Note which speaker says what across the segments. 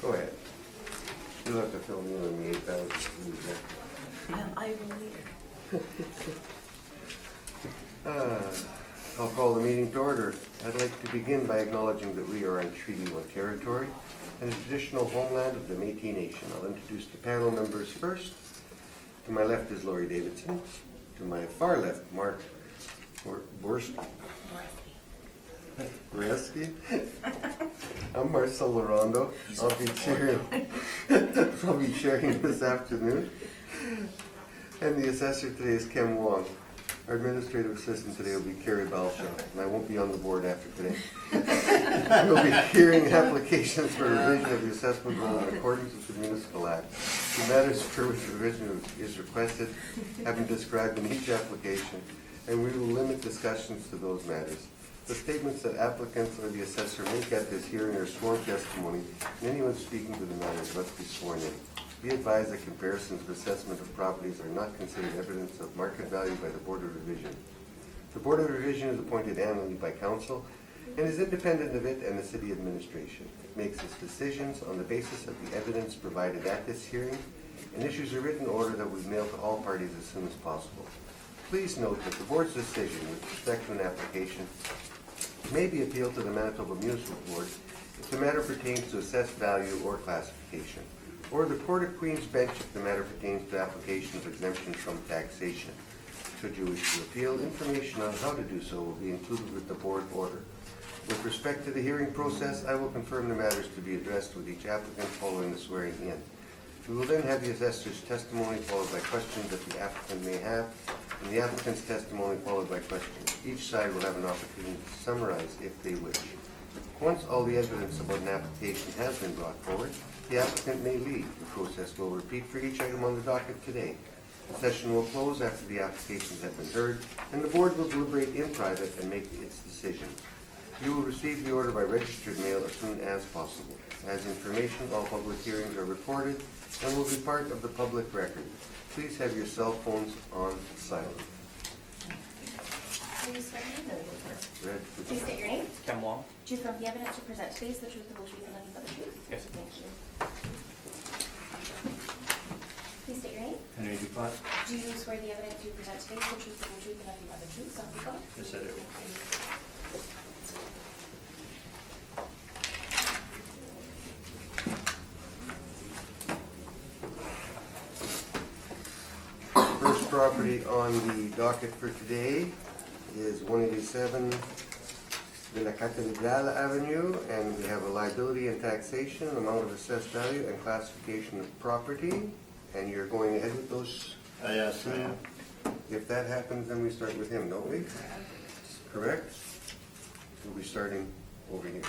Speaker 1: Go ahead. You'll have to fill me in on the 8,000.
Speaker 2: I will later.
Speaker 1: I'll call the meeting to order. I'd like to begin by acknowledging that we are on Treaty 1 territory and the traditional homeland of the Métis Nation. I'll introduce the panel members first. To my left is Laurie Davidson. To my far left, Mark Borski. I'm Marcel Larondo. I'll be sharing this afternoon. And the assessor today is Kem Wong. Our administrative assistant today will be Carrie Balshaw, and I won't be on the board after today. We'll be hearing applications for revision of the assessment rule in accordance with the Municipal Act. The matters for which revision is requested have been described in each application, and we will limit discussions to those matters. The statements that applicants or the assessor make at this hearing are sworn testimony, and anyone speaking to the matters must be sworn in. Be advised that comparisons of assessment of properties are not considered evidence of market value by the Board of Revision. The Board of Revision is appointed annually by Council and is independent of it and the City Administration. It makes its decisions on the basis of the evidence provided at this hearing and issues a written order that will be mailed to all parties as soon as possible. Please note that the Board's decision with respect to an application may be appealed to the Manitoba Municipal Board if the matter pertains to assessed value or classification, or the Court of Queen's Bench if the matter pertains to application of exemption from taxation. Should you wish to appeal, information on how to do so will be included with the board order. With respect to the hearing process, I will confirm the matters to be addressed with each applicant following the swearing in. We will then have the assessor's testimony followed by questions that the applicant may have, and the applicant's testimony followed by questions. Each side will have an opportunity to summarize if they wish. Once all the evidence about an application has been brought forward, the applicant may leave. The process will repeat for each item on the docket today. The session will close after the applications have been heard, and the board will deliberate in private and make its decision. You will receive the order by registered mail as soon as possible. As information, all public hearings are recorded and will be part of the public record. Please have your cell phones on silent.
Speaker 2: Please swear me in.
Speaker 1: Red.
Speaker 2: Please state your name.
Speaker 3: Kem Wong?
Speaker 2: Do you confirm the evidence you present today is the truth, the whole truth, and nothing but the truth?
Speaker 3: Yes.
Speaker 2: Thank you. Please state your name.
Speaker 3: Henry Dupont?
Speaker 2: Do you swear the evidence you present today is the truth, the whole truth, and nothing but the truth? So help you God.
Speaker 3: Yes, I do.
Speaker 1: First property on the docket for today is 187 de la Catedral Avenue, and we have a liability and taxation, amount of assessed value, and classification of property. And you're going ahead with those?
Speaker 3: Yes, I am.
Speaker 1: If that happens, then we start with him, don't we? Correct? We'll be starting over here.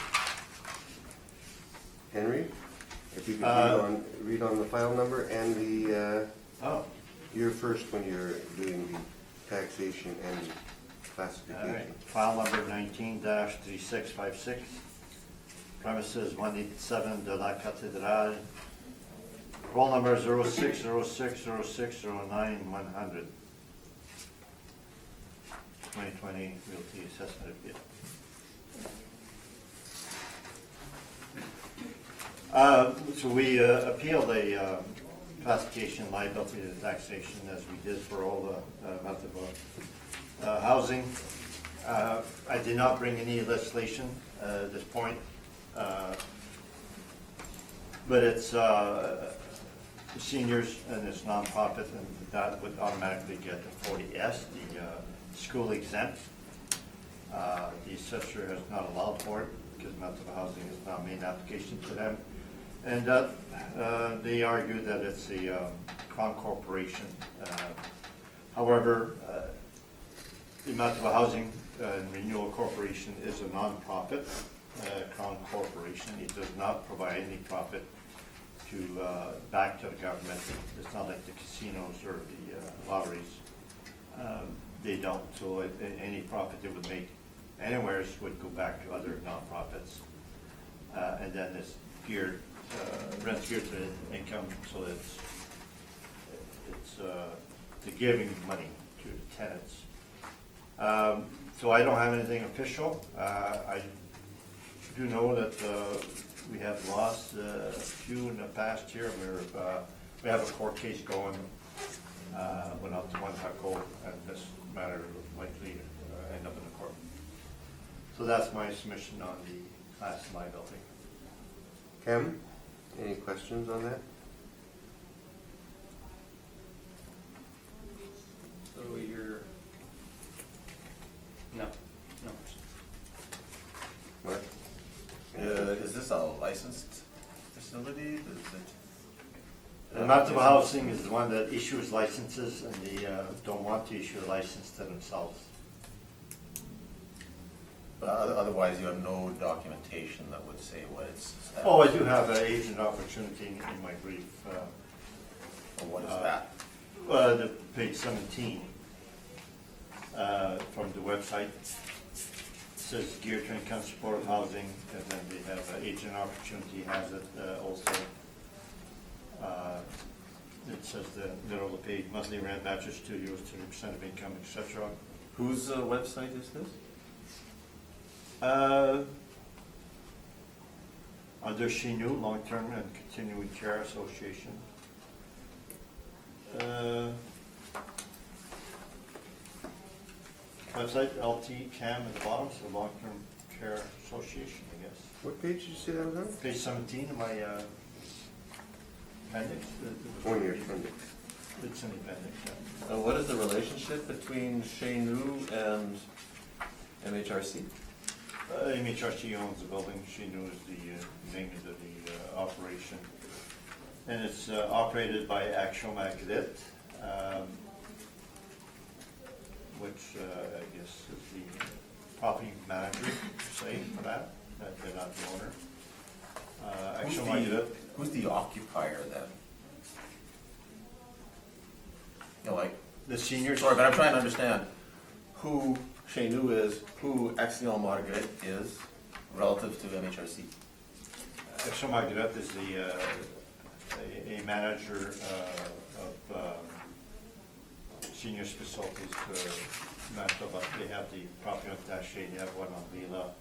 Speaker 1: Henry, if you could read on the file number and the, you're first when you're doing the taxation and classification.
Speaker 3: All right. File number 19-3656. Premises 187 de la Catedral. Roll number 06060609 100. 2020 Realty Assessment Appeal. So we appealed a classification liability to taxation as we did for all the method of housing. I did not bring any legislation at this point, but it's seniors and it's nonprofit, and that would automatically get the 40S, the school exempt. The assessor has not allowed for it because method of housing has not made an application to them. And they argue that it's a Crown Corporation. However, the Manitoba Housing and Renewal Corporation is a non-profit Crown Corporation. It does not provide any profit to back to the government. It's not like the casinos or the lotteries. They don't. So any profit they would make anywhere would go back to other non-profits, and then it's geared. Rent's geared to income, so it's the giving money to the tenants. So I don't have anything official. I do know that We have lost a few in the past year. We have a court case going, went out to Untitled, and this matter will likely end up in the court. So that's my submission on the class liability.
Speaker 1: Kim, any questions on that?
Speaker 4: So you're, no.
Speaker 1: What?
Speaker 5: Is this a licensed facility?
Speaker 3: The Mountain Housing is the one that issues licenses, and they don't want to issue a license to themselves.
Speaker 5: But otherwise, you have no documentation that would say what it's.
Speaker 3: Oh, I do have an agent opportunity in my brief.
Speaker 5: Or what is that?
Speaker 3: The page 17 from the website says gear train comes supportive housing, and then they have agent opportunity has it also. It says the middle of the page, monthly rent matches €2, 30% of income, etc.
Speaker 5: Whose website is this?
Speaker 3: Under SHENU, Long-Term and Continuing Care Association. Website LTCAM at the bottom, so Long-Term Care Association, I guess.
Speaker 1: What page did you say that was on?
Speaker 3: Page 17 of my appendix.
Speaker 1: On your appendix.
Speaker 3: It's in the appendix, yeah.
Speaker 5: What is the relationship between Shenu and MHRC?
Speaker 3: MHRC owns the building, SHENU is the name of the operation. And it's operated by Action Magnet, which I guess is the property manager, say, for that. They're not the owner. Action Magnet.
Speaker 5: Who's the occupier then? You know, like,
Speaker 3: The seniors.
Speaker 5: sorry, but I'm trying to understand who Shenu is, who Action Margaret is relative to MHRC.
Speaker 3: Action Magnet is a manager of seniors facilities for Manitoba. They have the property on Taché, they have one on Lila.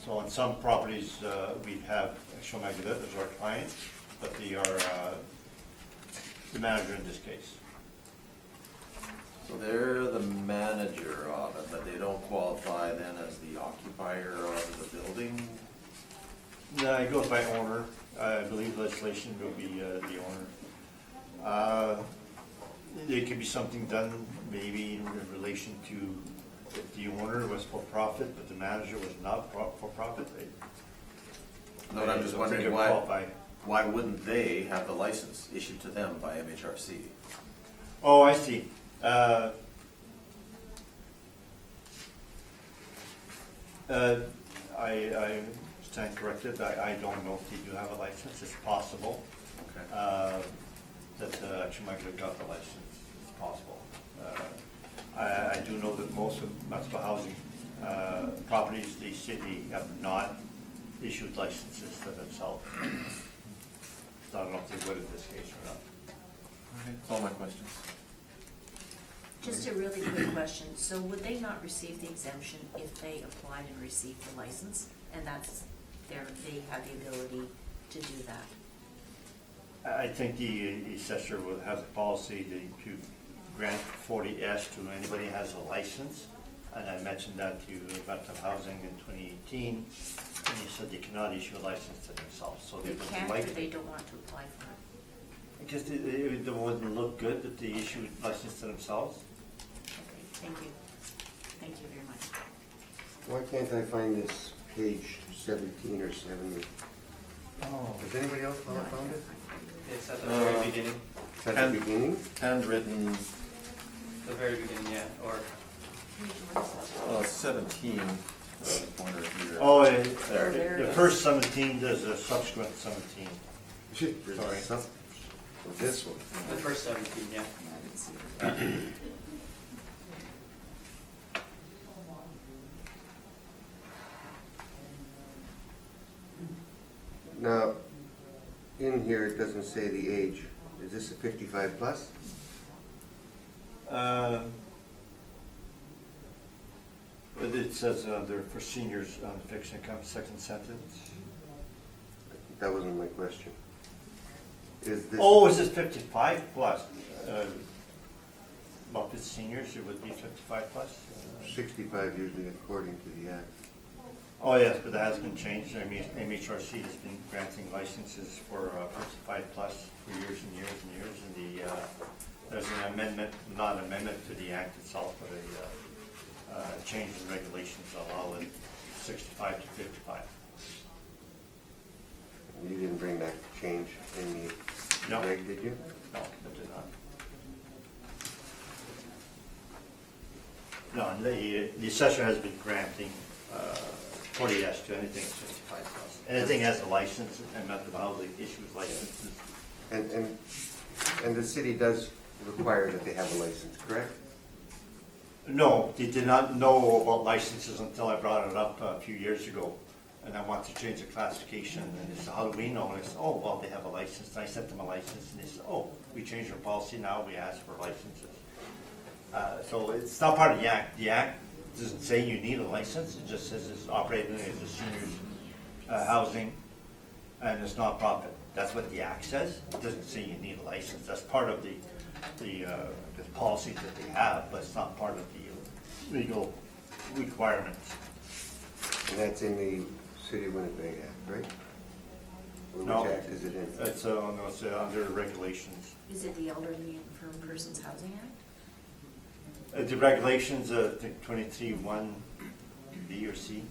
Speaker 3: So on some properties, we have Action Magnet as our client, but they are the manager in this case.
Speaker 5: So they're the manager of it, but they don't qualify then as the occupier of the building?
Speaker 3: No, it goes by owner. I believe legislation will be the owner. There could be something done maybe in relation to if the owner was for profit, but the manager was not for profit.
Speaker 5: No, but I'm just
Speaker 3: don't think
Speaker 5: wondering
Speaker 3: it
Speaker 5: why,
Speaker 3: qualify.
Speaker 5: why wouldn't they have the license issued to them by MHRC?
Speaker 3: Oh, I see. I stand corrected. I don't know if they do have a license. It's possible
Speaker 5: Okay.
Speaker 3: that Action Magnet got the license. It's possible. I do know that most of municipal housing properties, the city have not issued licenses to themselves. So I don't know if they would in this case or not.
Speaker 5: That's all my questions.
Speaker 6: Just a really quick question. So would they not receive the exemption if they applied and received the license? And that's they have the ability to do that?
Speaker 3: I think the assessor will have the policy to grant 40S to anybody who has a license. And I mentioned that to Investment Housing in 2018, and he said they cannot issue a license to themselves, so they
Speaker 6: They
Speaker 3: would
Speaker 6: can't, or
Speaker 3: like.
Speaker 6: they don't want to apply for it?
Speaker 3: I guess it wouldn't look good that they issued license to themselves.
Speaker 6: Okay, thank you. Thank you very much.
Speaker 1: Why can't I find this page 17 or 70?
Speaker 3: Oh.
Speaker 1: Has anybody else found it?
Speaker 4: It's at the very beginning,
Speaker 1: Is that the beginning?
Speaker 5: Handwritten,
Speaker 4: the very beginning, yeah, or
Speaker 5: 17, corner here.
Speaker 3: Oh,
Speaker 5: There.
Speaker 3: the first 17, there's a subsequent 17.
Speaker 1: There's
Speaker 3: Sorry.
Speaker 1: some- This one.
Speaker 4: the first 17, yeah.
Speaker 6: I didn't see it.
Speaker 1: Now, in here, it doesn't say the age. Is this a 55 plus?
Speaker 3: But it says they're for seniors on fixed income, second sentence.
Speaker 1: That wasn't my question. Is this?
Speaker 3: Oh, is this 55 plus? Well, if it's seniors, it would be 55 plus?
Speaker 1: 65 usually according to the act.
Speaker 3: Oh, yes, but that has been changed. I mean, MHRC has been granting licenses for 55 plus for years and years and years. And there's an amendment, not an amendment to the act itself, but a change in regulations that allow it 65 to 55.
Speaker 1: You didn't bring that change in the
Speaker 3: No.
Speaker 1: reg, did you?
Speaker 3: No, it did not. No, and the assessor has been granting 40S to anything 55 plus. Anything has a license and method of housing issues licenses.
Speaker 1: And the city does require that they have a license, correct?
Speaker 3: No, they did not know about licenses until I brought it up a few years ago. And I wanted to change the classification, and they said, how do we know? And I said, oh, well, they have a license. And I sent them a license, and they said, oh, we changed our policy now, we ask for licenses. So it's not part of the act. The act doesn't say you need a license, it just says it's operating as a seniors housing, and it's not profit. That's what the act says. It doesn't say you need a license. That's part of the policies that they have, but it's not part of the legal requirements.
Speaker 1: And that's in the City of Winnipeg Act, right? Or
Speaker 3: No.
Speaker 1: which act is it in?
Speaker 3: It's, no, it's under regulations.
Speaker 6: Is it the Elderly Infirm Persons Housing Act?
Speaker 3: The regulations, I think 23(1) B or C,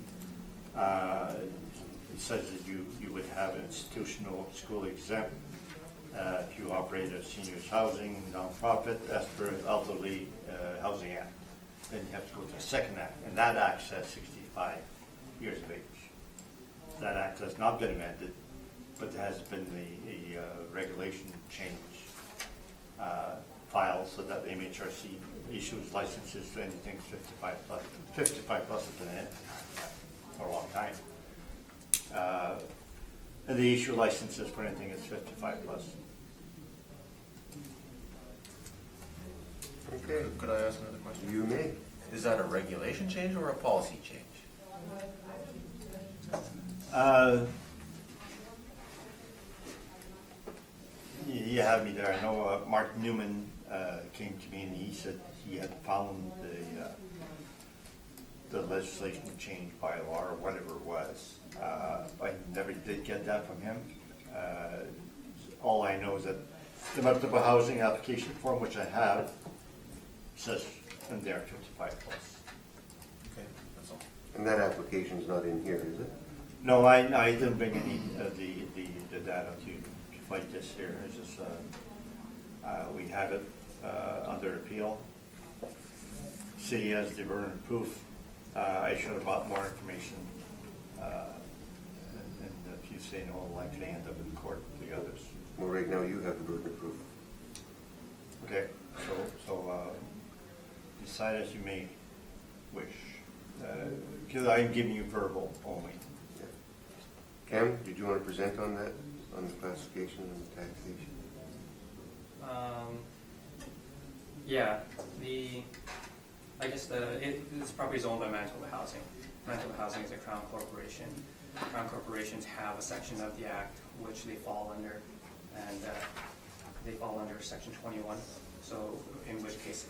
Speaker 3: it says that you would have institutional school exempt if you operate a seniors housing nonprofit as per Elderly Housing Act. Then you have to go to the second act, and that act says 65 years of age. That act has not been amended, but there has been a regulation change filed so that the MHRC issues licenses to anything 55 plus. 55 plus has been in it for a long time. And they issue licenses for anything that's 55 plus.
Speaker 1: Okay,
Speaker 5: Could I ask another question?
Speaker 1: you may.
Speaker 5: Is that a regulation change or a policy change?
Speaker 3: You have me there. I know Mark Newman came to me and he said he had found the legislation change by law or whatever it was. I never did get that from him. All I know is that the multiple housing application form, which I have, says in there 55 plus.
Speaker 5: Okay, that's all.
Speaker 1: And that application's not in here, is it?
Speaker 3: No, I didn't bring any the data to fight this here. It's just we have it under appeal. City has the burden of proof. I should have brought more information. And if you say no, it'll likely end up in court with the others.
Speaker 1: Well, right now you have the burden of proof.
Speaker 3: Okay, so decide as you may wish. Because I'm giving you verbal only.
Speaker 1: Cam, did you want to present on that, on the classification and the taxation?
Speaker 4: Yeah, I guess this property is owned by Manitoba Housing. Manitoba Housing is a Crown Corporation. Crown corporations have a section of the Act which they fall under, and they fall under Section 21. So, in which case,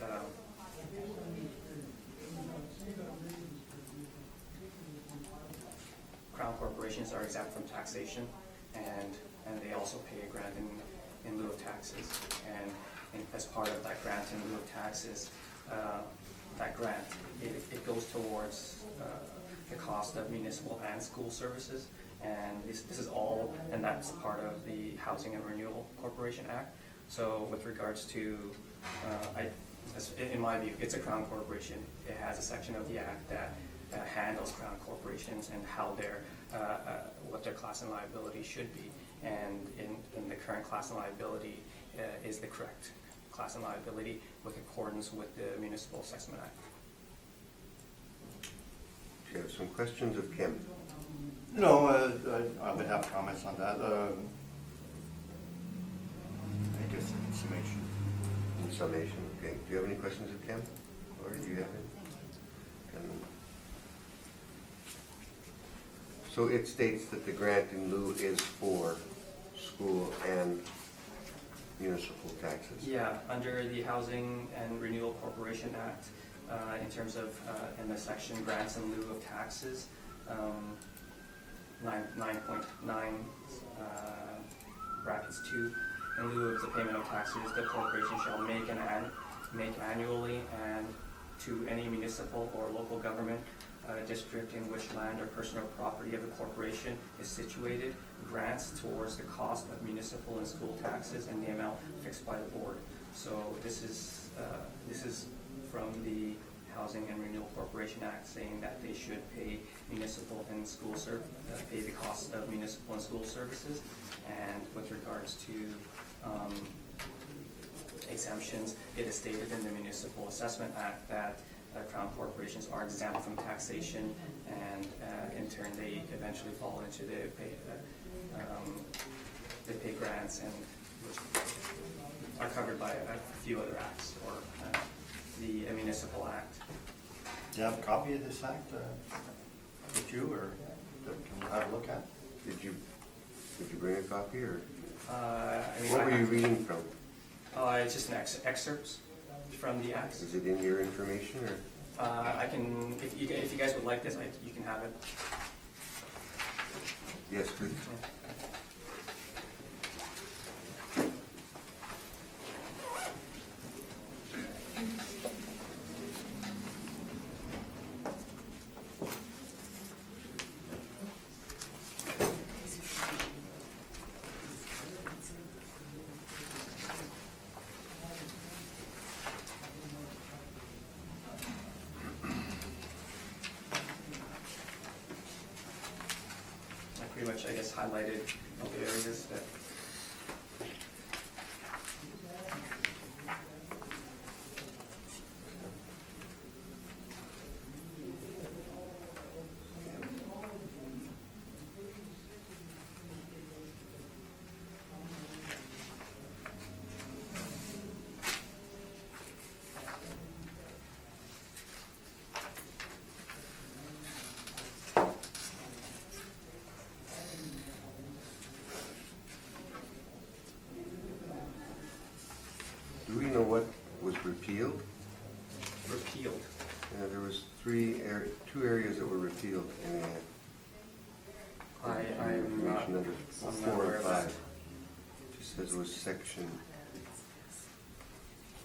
Speaker 4: Crown corporations are exempt from taxation, and they also pay a grant in lieu of taxes. And as part of that grant in lieu of taxes, that grant, it goes towards the cost of municipal and school services. And this is all, and that's part of the Housing and Renewal Corporation Act. So with regards to, in my view, it's a Crown corporation. It has a section of the Act that handles Crown corporations and how what their class and liability should be. And in the current class and liability is the correct class and liability with accordance with the Municipal Assessment Act.
Speaker 1: Do you have some questions of Kim?
Speaker 3: No, I would have comments on that. I guess in summation.
Speaker 1: In summation, okay. Do you have any questions of Kim? Or do you have any? So it states that the grant in lieu is for school and municipal taxes.
Speaker 4: Yeah, under the Housing and Renewal Corporation Act, in terms of, in the section grants in lieu of taxes, 9.9 brackets 2, in lieu of the payment of taxes, the corporation shall make annually and to any municipal or local government district in which land or personal property of the corporation is situated, grants towards the cost of municipal and school taxes in the amount fixed by the board. So this is from the Housing and Renewal Corporation Act, saying that they should pay municipal and school pay the cost of municipal and school services. And with regards to exemptions, it is stated in the Municipal Assessment Act that crown corporations are exempt from taxation, and in turn they eventually fall into the they pay grants, and which are covered by a few other acts, or the Municipal Act.
Speaker 3: Do you have a copy of this act with you, or can we have a look at?
Speaker 1: Did you bring a copy, or
Speaker 4: I mean,
Speaker 1: what were you reading from?
Speaker 4: It's just an excerpts from the acts.
Speaker 1: Is it in your information, or?
Speaker 4: I can, if you guys would like this, you can have it.
Speaker 1: Yes, please.
Speaker 4: Pretty much, I guess, highlighted all the areas that.
Speaker 1: Do we know what was repealed?
Speaker 4: Repealed.
Speaker 1: There was two areas that were repealed in the act.
Speaker 4: I'm not
Speaker 1: Information under
Speaker 4: aware
Speaker 1: 4
Speaker 4: of
Speaker 1: and 5.
Speaker 4: that.
Speaker 1: Just says it was section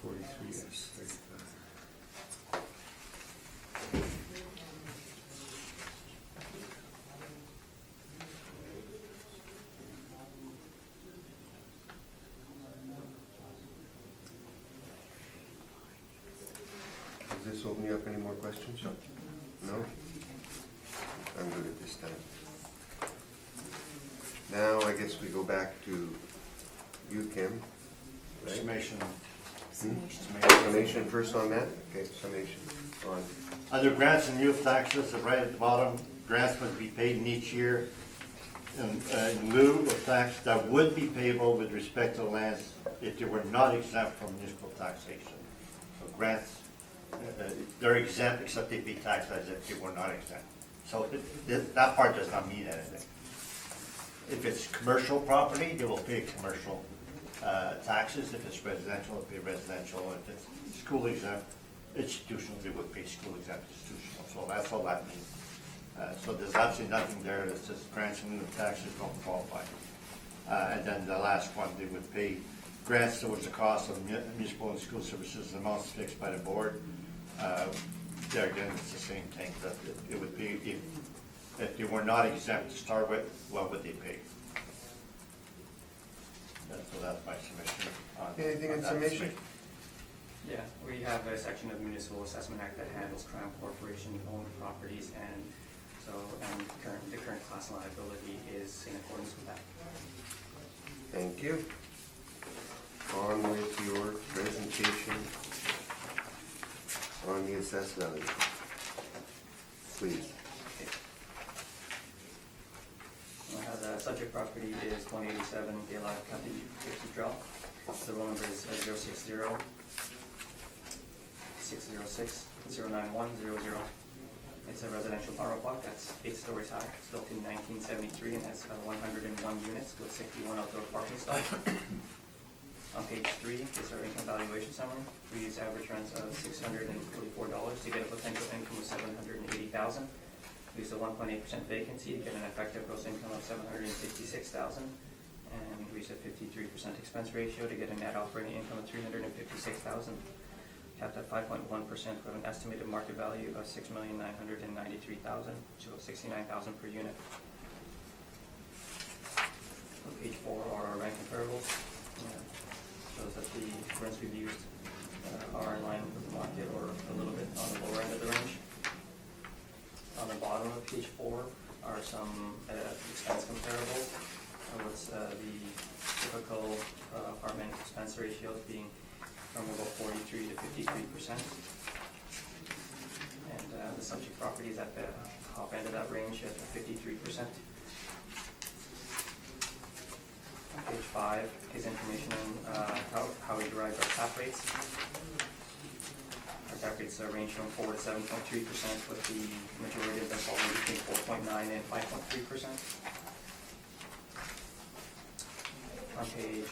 Speaker 1: 43S 35. Does this open you up any more questions? No? I'm good at this time. Now, I guess we go back to you, Kim. Right?
Speaker 3: Summation.
Speaker 1: Summation first on that? Okay, summation on.
Speaker 3: Under grants and lieu of taxes, right at the bottom, grants must be paid in each year in lieu of tax that would be payable with respect to lands if they were not exempt from municipal taxation. So grants, they're exempt except they pay tax as if they were not exempt. So that part does not mean anything. If it's commercial property, they will pay commercial taxes. If it's residential, they'll pay residential. If it's school exempt, institutional, they would pay school exempt institutional. So that's all that means. So there's absolutely nothing there that says grants and lieu of taxes don't qualify. And then the last one, they would pay grants towards the cost of municipal and school services, amounts fixed by the board. There again, it's the same thing, that it would be, if they were not exempt to start with, what would they pay? So that's my submission.
Speaker 1: Anything in
Speaker 3: that
Speaker 1: summation?
Speaker 4: Yeah, we have a section of the Municipal Assessment Act that handles crown corporation-owned properties, and so the current class liability is in accordance with that.
Speaker 1: Thank you. On with your presentation on the assessed value. Please.
Speaker 4: The subject property is 187 Gala County 50 Drill. The roll number is 060-606-09100. It's a residential apartment block that's 8 stories high. It's built in 1973 and has 101 units with 61 outdoor parking stalls. On page 3 is our income valuation summary. We use average rents of $644 to get a potential income of $780,000. We use a 1.8% vacancy to get an effective gross income of $766,000. And we use a 53% expense ratio to get a net operating income of $356,000. Capped at 5.1% with an estimated market value of $6,993,000, so $69,000 per unit. On page 4 are our rent comparables. Shows that the rents we've used are in line with the market or a little bit on the lower end of the range. On the bottom of page 4 are some expense comparables. What's the typical apartment expense ratios being from about 43 to 53%. And the subject property is at the top end of that range at 53%. On page 5 is information on how we derive our cap rates. Our cap rates range from 4 to 7.3%, with the majority of them falling between 4.9 and 5.3%. On page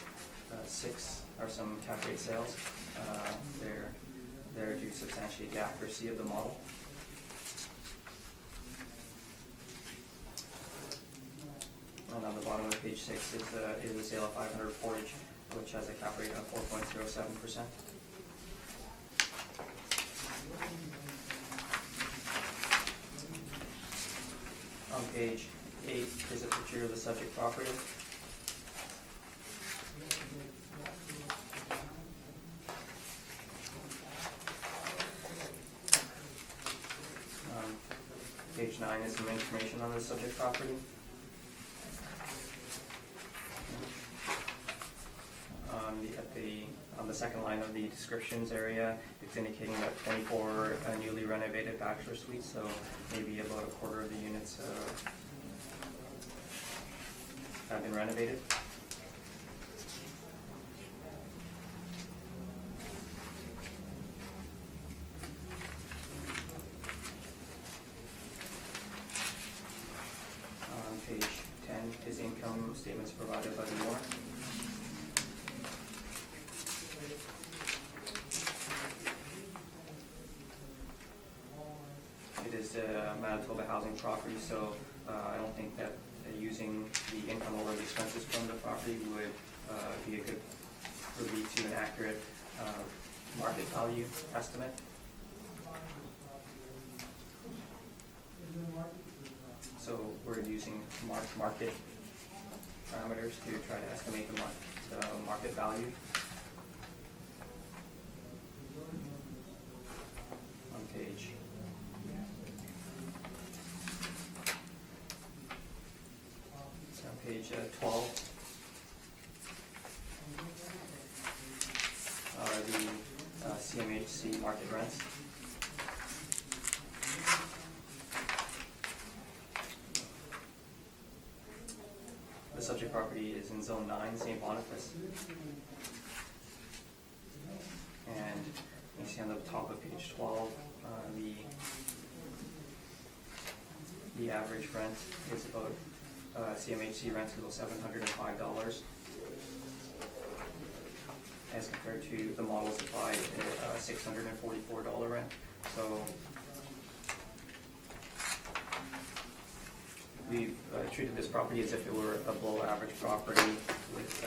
Speaker 4: 6 are some cap rate sales. They're to substantiate the accuracy of the model. And on the bottom of page 6 is the sale of 500 Portage, which has a cap rate of 4.07%. On page 8 is a picture of the subject property. Page 9 is some information on the subject property. On the second line of the descriptions area, it's indicating that 24 newly renovated bachelor suites, so maybe about a quarter of the units have been renovated. Page 10 is income statements provided by the warrant. It is a Manitoba housing property, so I don't think that using the income over the expenses from the property would lead to an accurate market value estimate. So we're using market parameters to try to estimate the market value. On page 12 are the Cmhc market rents. The subject property is in Zone 9, St. Boniface. And you see on the top of page 12, the average rent is about, Cmhc rents is about $705 as compared to the models applied at $644 rent. So we've treated this property as if it were a below average property with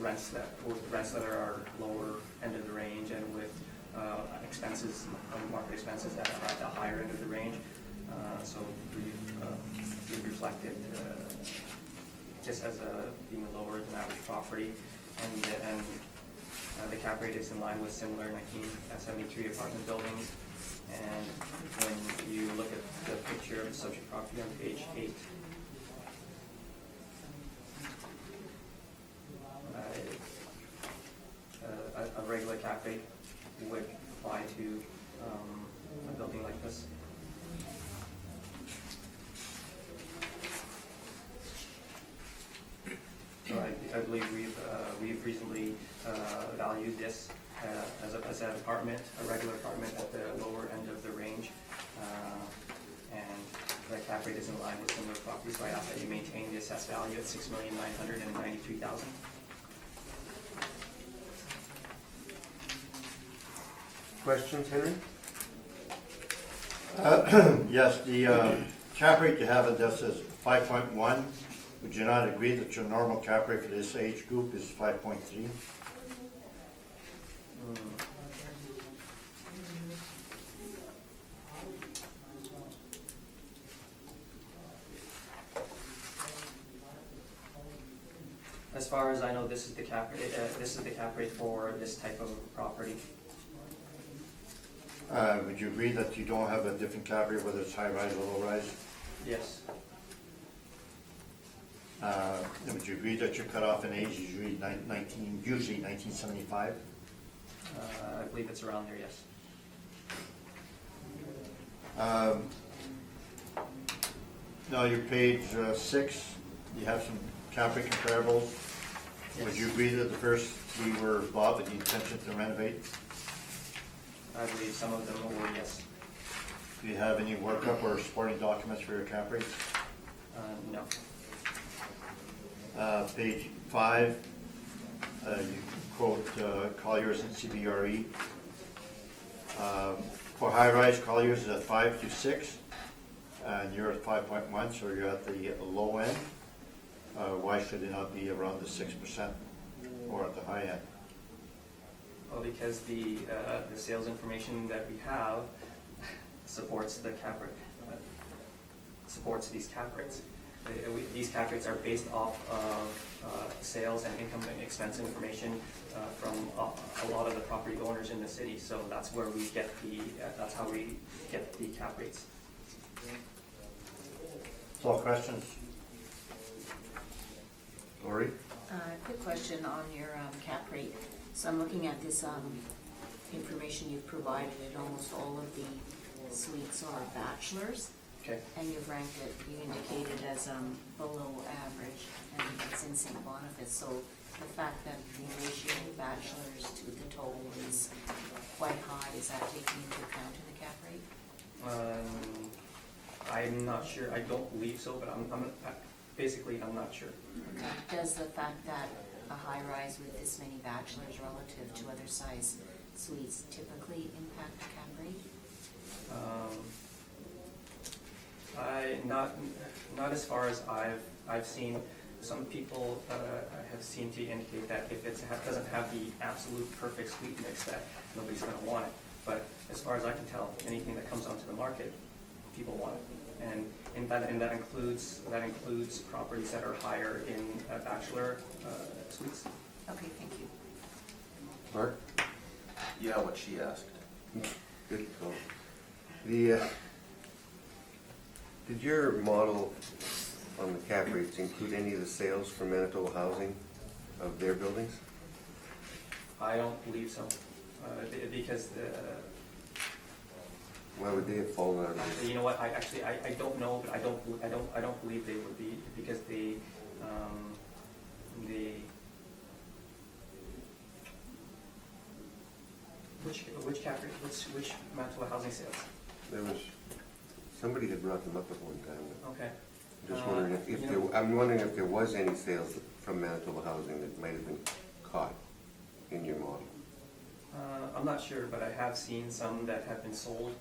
Speaker 4: rents that are lower end of the range, and with expenses, market expenses that are at the higher end of the range. So we've reflected just as being a lower than average property, and the cap rate is in line with similar 1973 apartment buildings. And when you look at the picture of the subject property on page 8, a regular cap rate would apply to a building like this. So I believe we've reasonably valued this as an apartment, a regular apartment at the lower end of the range, And the cap rate is in line with similar properties, so I ask that you maintain the assessed value at $6,993,000.
Speaker 1: Questions, Henry?
Speaker 3: Yes, the cap rate you have in this is 5.1. Would you not agree that your normal cap rate for this age group is 5.3?
Speaker 4: As far as I know, this is the cap rate. This is the cap rate for this type of property.
Speaker 3: Would you agree that you don't have a different cap rate, whether it's high rise or low rise?
Speaker 4: Yes.
Speaker 3: Would you agree that your cutoff in age is usually 1975?
Speaker 4: I believe it's around there. Yes.
Speaker 3: Now, your page 6, you have some cap rate comparables. Would you agree that the first 3 were bought with the intention to renovate?
Speaker 4: I believe some of them were yes.
Speaker 3: Do you have any workup or supporting documents for your cap rates?
Speaker 4: No.
Speaker 3: Page 5, you quote Colliers and CBRE. For high-rise, Colliers is at 5 to 6, and you're at 5.1, so you're at the low end. Why should it not be around the 6% or at the high end?
Speaker 4: Well, because the sales information that we have supports the cap rate, supports these cap rates. These cap rates are based off of sales and income and expense information from a lot of the property owners in the city. So that's where we get that's how we get the cap rates.
Speaker 3: That's all questions.
Speaker 1: Lori?
Speaker 6: Quick question on your cap rate. So I'm looking at this information you've provided, and almost all of the suites are bachelors,
Speaker 4: Okay.
Speaker 6: and you've ranked it, you indicated as below average, and it's in St. Boniface. So the fact that the ratio of bachelors to the total is quite high, is that taken into account in the cap rate?
Speaker 4: I'm not sure. I don't believe so, but I'm not sure.
Speaker 6: Okay. Does the fact that a high-rise with this many bachelors relative to other size suites typically impact the cap rate?
Speaker 4: Not as far as I've seen. Some people have seemed to indicate that if it doesn't have the absolute perfect suite mix, that nobody's going to want it. But as far as I can tell, anything that comes onto the market, people want it, and that includes properties that are higher in bachelor suites.
Speaker 6: Okay, thank you.
Speaker 1: Mark?
Speaker 5: Yeah, what she asked.
Speaker 1: Good call. Did your model on the cap rates include any of the sales from Manitoba Housing of their buildings?
Speaker 4: I don't believe so, because
Speaker 1: Why would they have fallen out of this?
Speaker 4: you know what? I don't know, but I don't believe they would be, because which cap rate, which Manitoba Housing sales?
Speaker 1: There was, somebody had brought them up at one time.
Speaker 4: Okay.
Speaker 1: Just wondering I'm wondering if there was any sales from Manitoba Housing that might have been caught in your model.
Speaker 4: I'm not sure, but I have seen some that have been sold,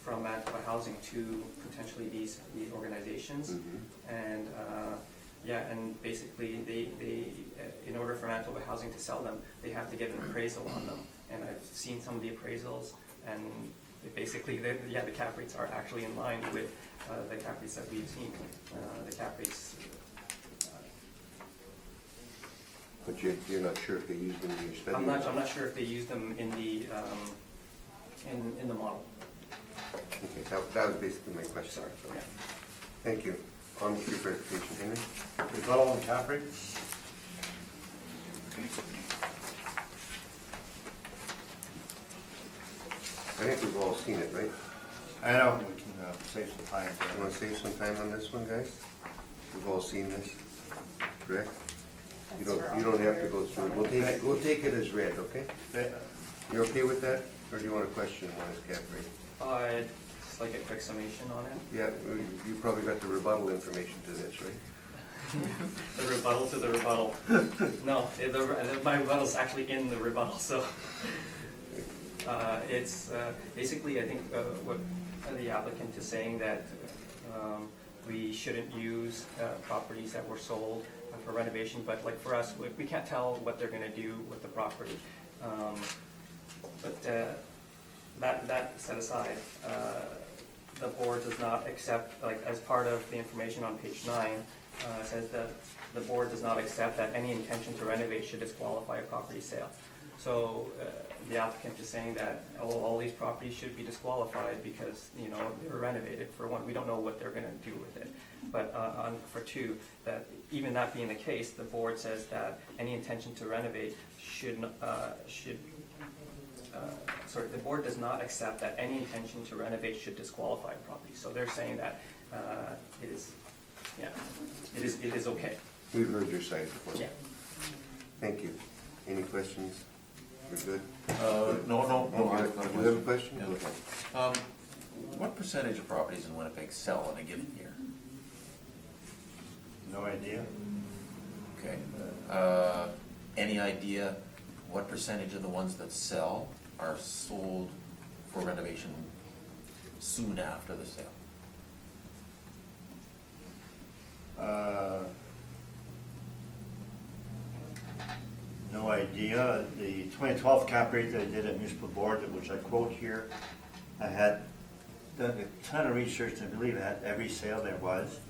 Speaker 4: from Manitoba Housing to potentially these organizations. And and basically they in order for Manitoba Housing to sell them, they have to get an appraisal on them. And I've seen some of the appraisals, and basically the cap rates are actually in line with the cap rates that we've seen. The cap rates.
Speaker 1: But you're not sure if they used them in your study?
Speaker 4: I'm not sure if they use them in the model.
Speaker 1: Okay, that was basically my question.
Speaker 4: Sorry. Yeah.
Speaker 1: Thank you. On with your presentation, Henry.
Speaker 3: Is that all on cap rate?
Speaker 1: I think we've all seen it, right?
Speaker 3: I know, we can save some time.
Speaker 1: You want to save some time on this one, guys? We've all seen this, correct? You don't have to go through it. We'll take it as read, okay? You okay with that, or do you want a question on his cap rate?
Speaker 4: I'd just like a quick summation on it.
Speaker 1: Yeah, you probably got the rebuttal information to this, right?
Speaker 4: The rebuttal to the rebuttal. No, my rebuttal's actually in the rebuttal, so. It's basically, I think, what the applicant is saying, that we shouldn't use properties that were sold for renovation, but like for us, we can't tell what they're gonna do with the property. But that set aside, the board does not accept, like, as part of the information on page 9, says that the board does not accept that any intention to renovate should disqualify a property sale. So the applicant is saying that all these properties should be disqualified because, you know, they were renovated. For one, we don't know what they're gonna do with it. But for two, that even that being the case, the board says that any intention to renovate the board does not accept that any intention to renovate should disqualify a property. So they're saying that it is okay.
Speaker 1: We've heard your side before.
Speaker 4: Yeah.
Speaker 1: Thank you. Any questions? We're good?
Speaker 5: No,
Speaker 1: You
Speaker 5: I
Speaker 1: have a question?
Speaker 5: Yeah.
Speaker 1: Okay.
Speaker 5: What percentage of properties in Winnipeg sell in a given year?
Speaker 3: No idea.
Speaker 5: Okay. Any idea what percentage of the ones that sell are sold for renovation soon after the sale?
Speaker 3: No idea. The 2012 cap rate that I did at municipal board, which I quote here, I had done a ton of research, and I believe I had every sale there was.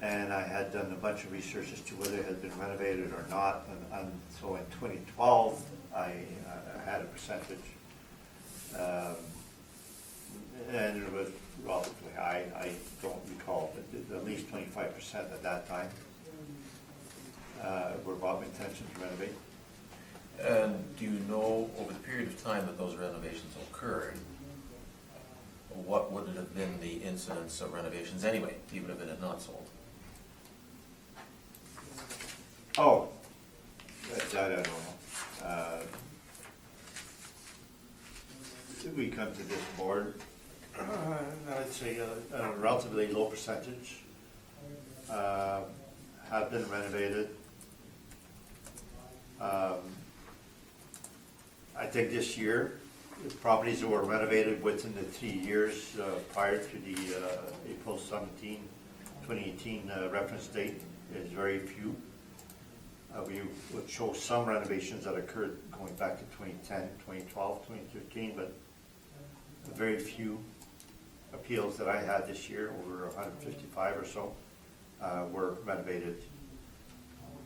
Speaker 3: And I had done a bunch of research as to whether it had been renovated or not. And so in 2012, I had a percentage. And it was relatively high. I don't recall, but at least 25% at that time were about intention to renovate.
Speaker 5: And do you know, over the period of time that those renovations occurred, what would it have been the incidence of renovations anyway, even if it had not sold?
Speaker 3: Oh, that I don't know. We come to this board, I'd say a relatively low percentage have been renovated. I think this year, the properties that were renovated within the 3 years prior to the April 17, 2018 reference date is very few. We would show some renovations that occurred going back to 2010, 2012, 2013, but very few appeals that I had this year, over 155 or so, were renovated.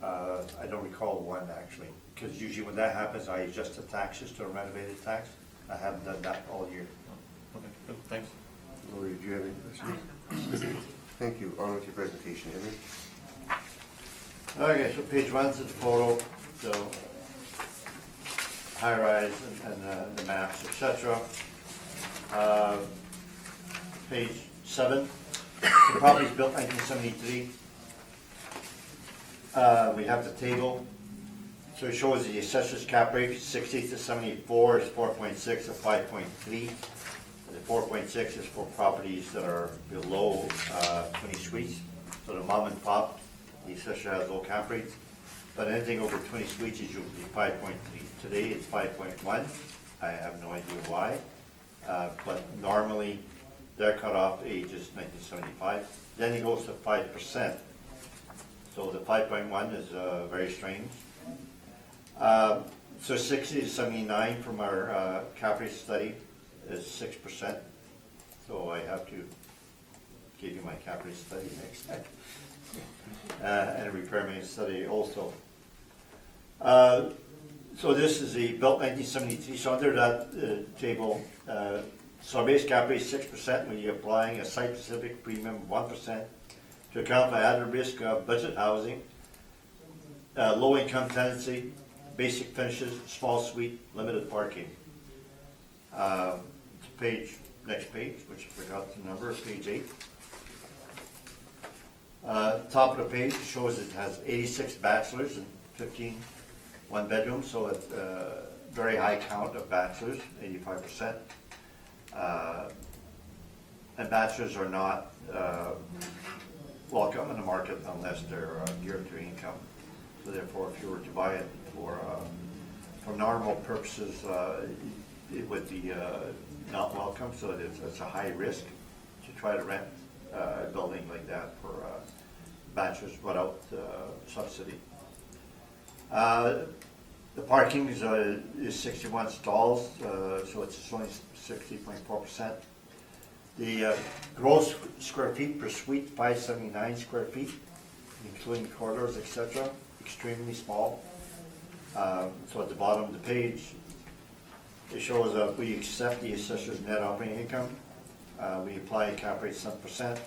Speaker 3: I don't recall one actually, because usually when that happens, I adjust the taxes to a renovated tax. I haven't done that all year.
Speaker 5: Okay, good, thanks.
Speaker 1: Lori, do you have any questions? Thank you. On with your presentation, Henry.
Speaker 3: Okay, so page 1's the photo, so high rise and the maps, etc. Page 7, the property's built 1973. We have the table, so it shows the assessor's cap rate, 60 to 74 is 4.6 to 5.3. The 4.6 is for properties that are below 20 suites, so the mom and pop, the assessor has low cap rates, but anything over 20 suites is usually 5.3. Today it's 5.1. I have no idea why, but normally their cutoff age is 1975. Then it goes to 5%. So the 5.1 is very strange. So 60 to 79 from our cap rate study is 6%. So I have to give you my cap rate study next time. And a repair maintenance study also. So this is the built 1973. So under that table, so our base cap rate is 6% when you're applying a site-specific premium of 1% to account for added risk of budget housing, low-income tenancy, basic finishes, small suite, limited parking. Next page, which I forgot the number, page 8. Top of the page shows it has 86 bachelors and 15 one-bedrooms, so very high count of bachelors, 85%. And bachelors are not welcome in the market unless they're geared to income. So therefore, if you were to buy it for normal purposes, it would be not welcome. So it's a high risk to try to rent a building like that for bachelors without subsidy. The parking is 61 stalls, so it's only 60.4%. The gross square feet per suite, 579 square feet, including corridors, etc. Extremely small. So at the bottom of the page, it shows that we accept the assessor's net operating income. We apply a cap rate 7%.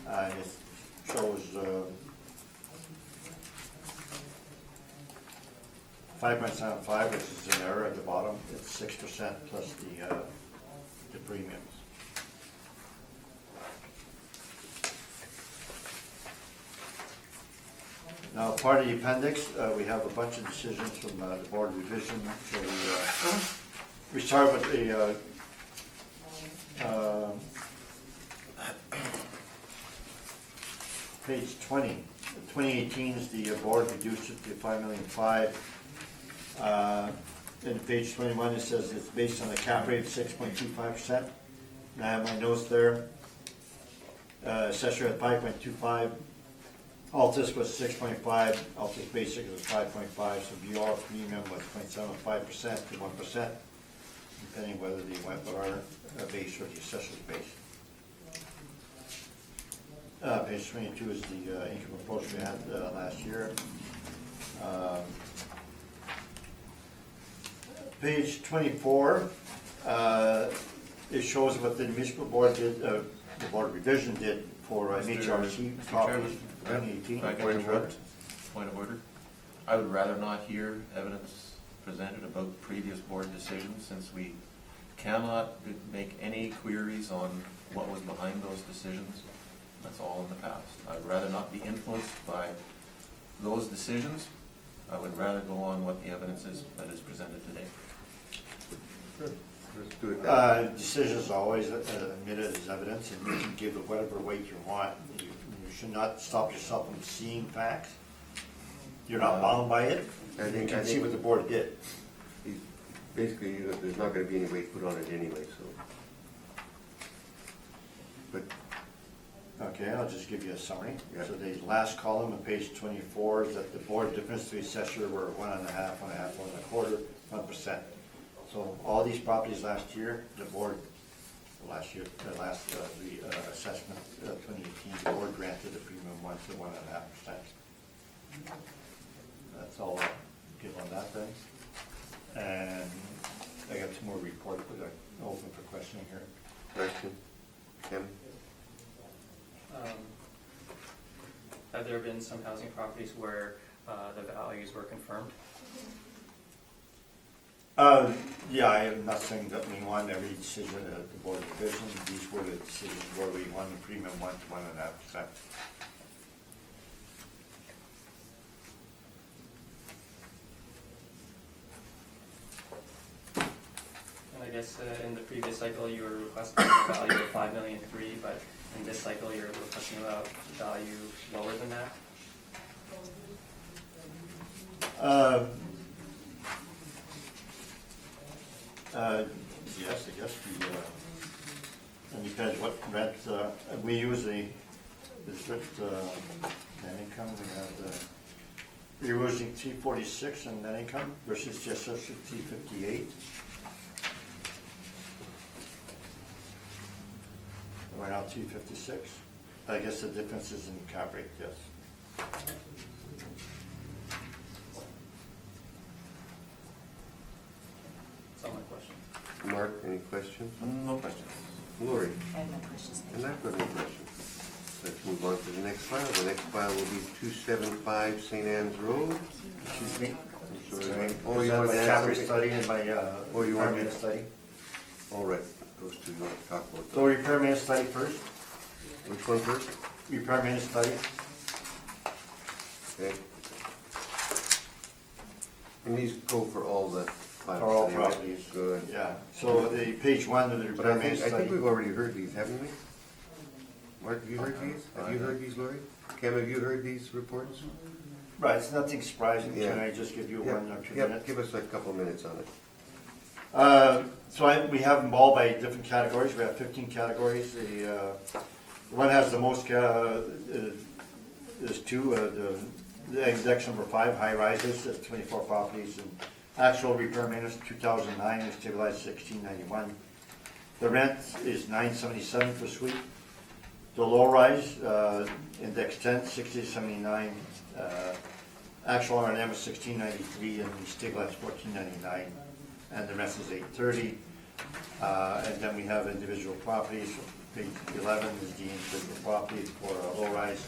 Speaker 3: And it shows 5.75, which is an error at the bottom. It's 6% plus the premiums. Now, part of the appendix, we have a bunch of decisions from the Board of Revision. So we start with the page 20. 2018 is the board reduced it to 5,000,005. In page 21, it says it's based on a cap rate of 6.25%. And I have my notes there. Assessor at 5.25. Altus was 6.5. Altus basic was 5.5. So BR premium was 0.75% to 1%, depending whether they went with our base or the assessor's base. Page 22 is the income approach we had last year. Page 24, it shows what the municipal board did, the Board of Revision did for MHRC properties 2018.
Speaker 5: Point of order. I would rather not hear evidence presented about previous board decisions, since we cannot make any queries on what was behind those decisions. That's all in the past. I'd rather not be influenced by those decisions. I would rather go on what the evidence is that is presented today.
Speaker 1: Sure. Let's do it that way.
Speaker 3: Decisions are always admitted as evidence, and you can give it whatever weight you want. You should not stop yourself from seeing facts. You're not bound by it.
Speaker 1: I
Speaker 3: You
Speaker 1: think-
Speaker 3: can see what the board did.
Speaker 1: Basically, there's not going to be any weight put on it anyway, so. But
Speaker 3: Okay, I'll just give you a summary.
Speaker 1: Yeah.
Speaker 3: So the last column on page 24 is that the board difference to the assessor were 1.5, 1.5, 1.25, 1%. So all these properties last year, the board, the last assessment, 2018, the board granted a premium 1 to 1.5%. That's all I'll give on that then. And I got some more reports, but I'm open for questioning here.
Speaker 1: question, Kim?
Speaker 4: Have there been some housing properties where the values were confirmed?
Speaker 3: Yeah, I am not saying that we won every decision at the Board of Revision. These were the decisions where we won the premium 1 to 1.5%.
Speaker 4: And I guess in the previous cycle, you were requesting a value of $5,000,003, but in this cycle, you're requesting a value lower than that?
Speaker 3: Yes, I guess and depends what rent, we use the district net income, we're using $346 in net income versus just $358. We're now $356. I guess the difference is in cap rate, yes.
Speaker 4: That's all my question.
Speaker 1: Mark, any questions?
Speaker 5: No questions.
Speaker 1: Lori?
Speaker 6: I have no questions. Thank
Speaker 1: And
Speaker 6: you.
Speaker 1: I've got no questions. Let's move on to the next file. The next file will be 275 St. Anne's Road.
Speaker 3: Excuse me?
Speaker 1: I'm sorry.
Speaker 3: Sorry.
Speaker 1: Oh, you want
Speaker 3: my
Speaker 1: to add
Speaker 3: cap rate
Speaker 1: something?
Speaker 3: study and my
Speaker 1: Oh, you want
Speaker 3: repair
Speaker 1: me-
Speaker 3: study.
Speaker 1: All right, those two you want to talk about.
Speaker 3: So repair maintenance study first.
Speaker 1: Which one first?
Speaker 3: Repair maintenance study.
Speaker 1: Okay. And these go for all the files
Speaker 3: For all
Speaker 1: today, right?
Speaker 3: properties.
Speaker 1: Good.
Speaker 3: Yeah, so the page one of the
Speaker 1: But I
Speaker 3: repair
Speaker 1: think
Speaker 3: study.
Speaker 1: we've already heard these, haven't we? Mark, have you heard these? Have you heard these, Lori? Cam, have you heard these reports?
Speaker 3: Right, it's nothing surprising.
Speaker 1: Yeah.
Speaker 3: Can I just give you
Speaker 1: Yep,
Speaker 3: 1 or 2
Speaker 1: yep,
Speaker 3: minutes?
Speaker 1: give us a couple minutes on it.
Speaker 3: We have them all by different categories. We have 15 categories. The one has the most, there's two, the index number 5, high rises, 24 properties, and actual repair maintenance 2009 is stabilized 1691. The rent is 977 per suite. The low rise, index 10, 6079, actual R&M is 1693, and the stabilized 1499, and the rest is 830. And then we have individual properties. Page 11 is the individual property for low rise.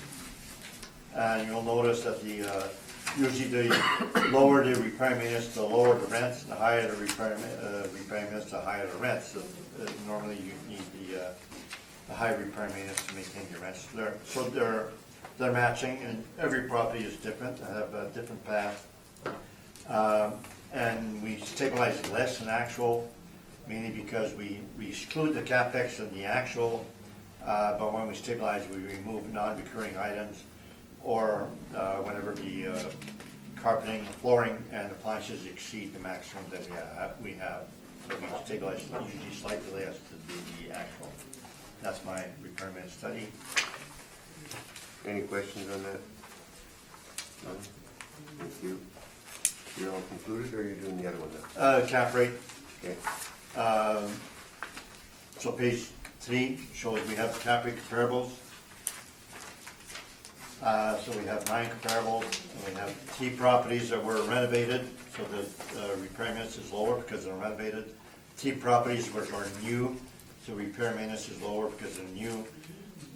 Speaker 3: And you'll notice that usually the lower the repair maintenance, the lower the rents, the higher the repair maintenance, the higher the rents. So, normally you need the high repair maintenance to maintain your rents. So they're matching, and every property is different. They have a different path. And we stabilize less than actual, mainly because we exclude the capex and the actual, but when we stabilize, we remove non-recurring items, or whenever the carpeting, flooring, and appliances exceed the maximum that we have. So we stabilize usually slightly less to do the actual. That's my repair maintenance study.
Speaker 1: Any questions on that? No? Thank you. You're all concluded, or are you doing the other one now?
Speaker 3: Cap rate.
Speaker 1: Okay.
Speaker 3: So page 3 shows we have cap rate comparables. So we have 9 comparables, and we have 3 properties that were renovated, so the repair maintenance is lower because they're renovated. 3 properties which are new, so repair maintenance is lower because they're new.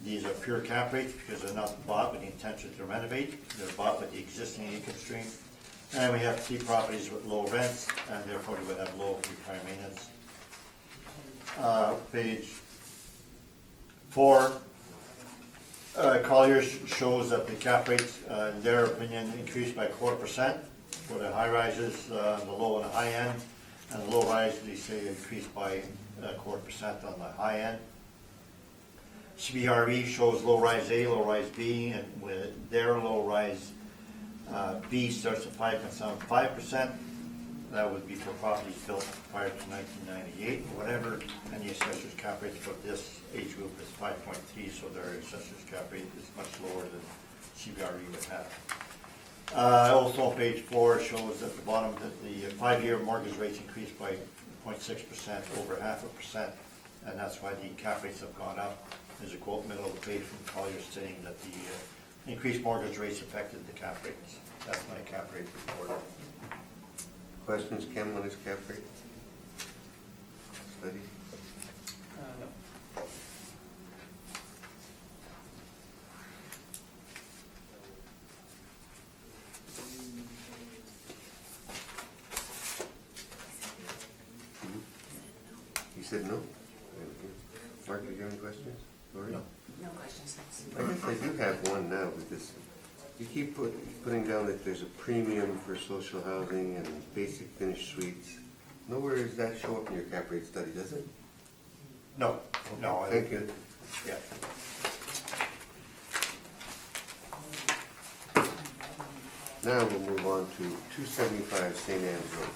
Speaker 3: These are pure cap rates because they're not bought with the intention to renovate, they're bought with the existing income stream. And we have 3 properties with low rents, and therefore we would have low repair maintenance. Page 4, Colliers shows that the cap rates, in their opinion, increased by 0.25% for the high rises, the low and the high end, and the low rise, they say, increased by 0.25% on the high end. CBRE shows low rise A, low rise B, and with their low rise B starts at 5.75%. That would be for properties built prior to 1998 or whatever, and the assessor's cap rate for this age group is 5.3, so their assessor's cap rate is much lower than CBRE would have. Also on page 4 shows at the bottom that the 5-year mortgage rates increased by 0.6%, over 0.5%, and that's why the cap rates have gone up. There's a quote middle of the page from Collier stating that the increased mortgage rates affected the cap rates. That's my cap rate report.
Speaker 1: Questions, Ken, on his cap rate? Study?
Speaker 4: No.
Speaker 1: You said no? Mark, do you have any questions? Lori?
Speaker 5: No.
Speaker 6: No questions, thanks.
Speaker 1: I guess I do have one now, because you keep putting down that there's a premium for social housing and basic finished suites. Nowhere does that show up in your cap rate study, does it?
Speaker 3: No, no.
Speaker 1: Thank you.
Speaker 3: Yeah.
Speaker 1: Now we'll move on to 275 St. Anne's Road.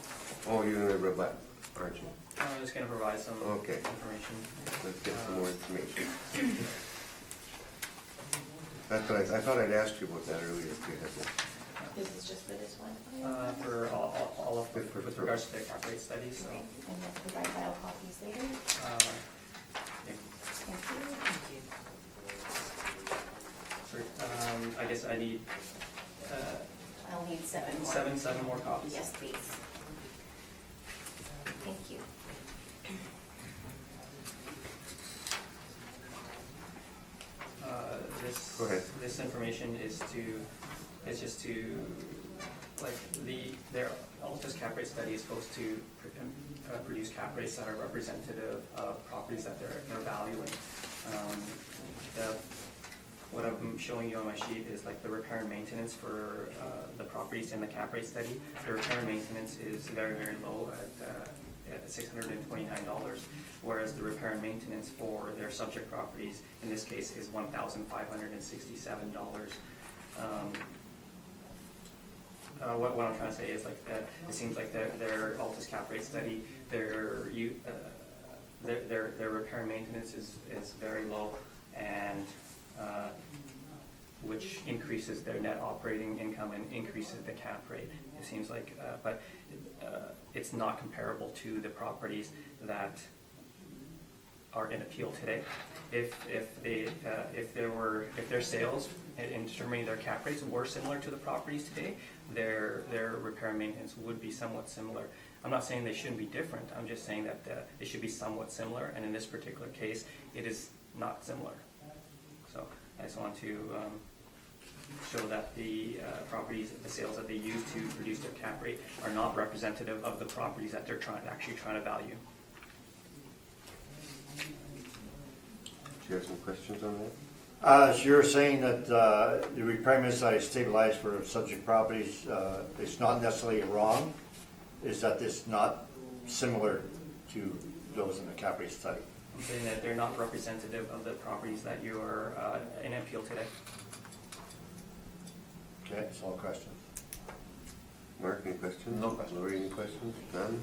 Speaker 1: Oh, you're gonna rebut, aren't you?
Speaker 4: I'm just gonna provide some
Speaker 1: Okay.
Speaker 4: information.
Speaker 1: Let's get some more information. That's what I thought I'd asked you about that earlier, if you had that.
Speaker 2: This is just for this one?
Speaker 4: For all of,
Speaker 1: For-
Speaker 4: with regards to the cap rate studies, so.
Speaker 2: Okay, and then provide file copies later.
Speaker 4: Yeah.
Speaker 2: Thank you.
Speaker 6: Thank you.
Speaker 4: I guess I need
Speaker 2: I'll need 7 more.
Speaker 4: seven more copies.
Speaker 2: Yes, please. Thank you.
Speaker 1: Go ahead.
Speaker 4: This information is just to, like, their Altus cap rate study is supposed to produce cap rates that are representative of properties that they're valuing. What I'm showing you on my sheet is like the repair and maintenance for the properties in the cap rate study. The repair and maintenance is very, very low at $629, whereas the repair and maintenance for their subject properties, in this case, is $1,567. What I'm trying to say is like that it seems like their Altus cap rate study, their repair and maintenance is very low, and which increases their net operating income and increases the cap rate. It seems like, but it's not comparable to the properties that are in appeal today. If their sales in determining their cap rates were similar to the properties today, their repair and maintenance would be somewhat similar. I'm not saying they shouldn't be different. I'm just saying that it should be somewhat similar, and in this particular case, it is not similar. So I just want to show that the properties, the sales that they use to reduce their cap rate are not representative of the properties that they're actually trying to value.
Speaker 1: Do you have some questions on that?
Speaker 3: So you're saying that the repair maintenance I stabilized for subject properties, it's not necessarily wrong, is that it's not similar to those in the cap rate study?
Speaker 4: I'm saying that they're not representative of the properties that you're in appeal today.
Speaker 3: Okay, that's all questions.
Speaker 1: Mark, any questions?
Speaker 5: No questions.
Speaker 1: Lori, any questions? None?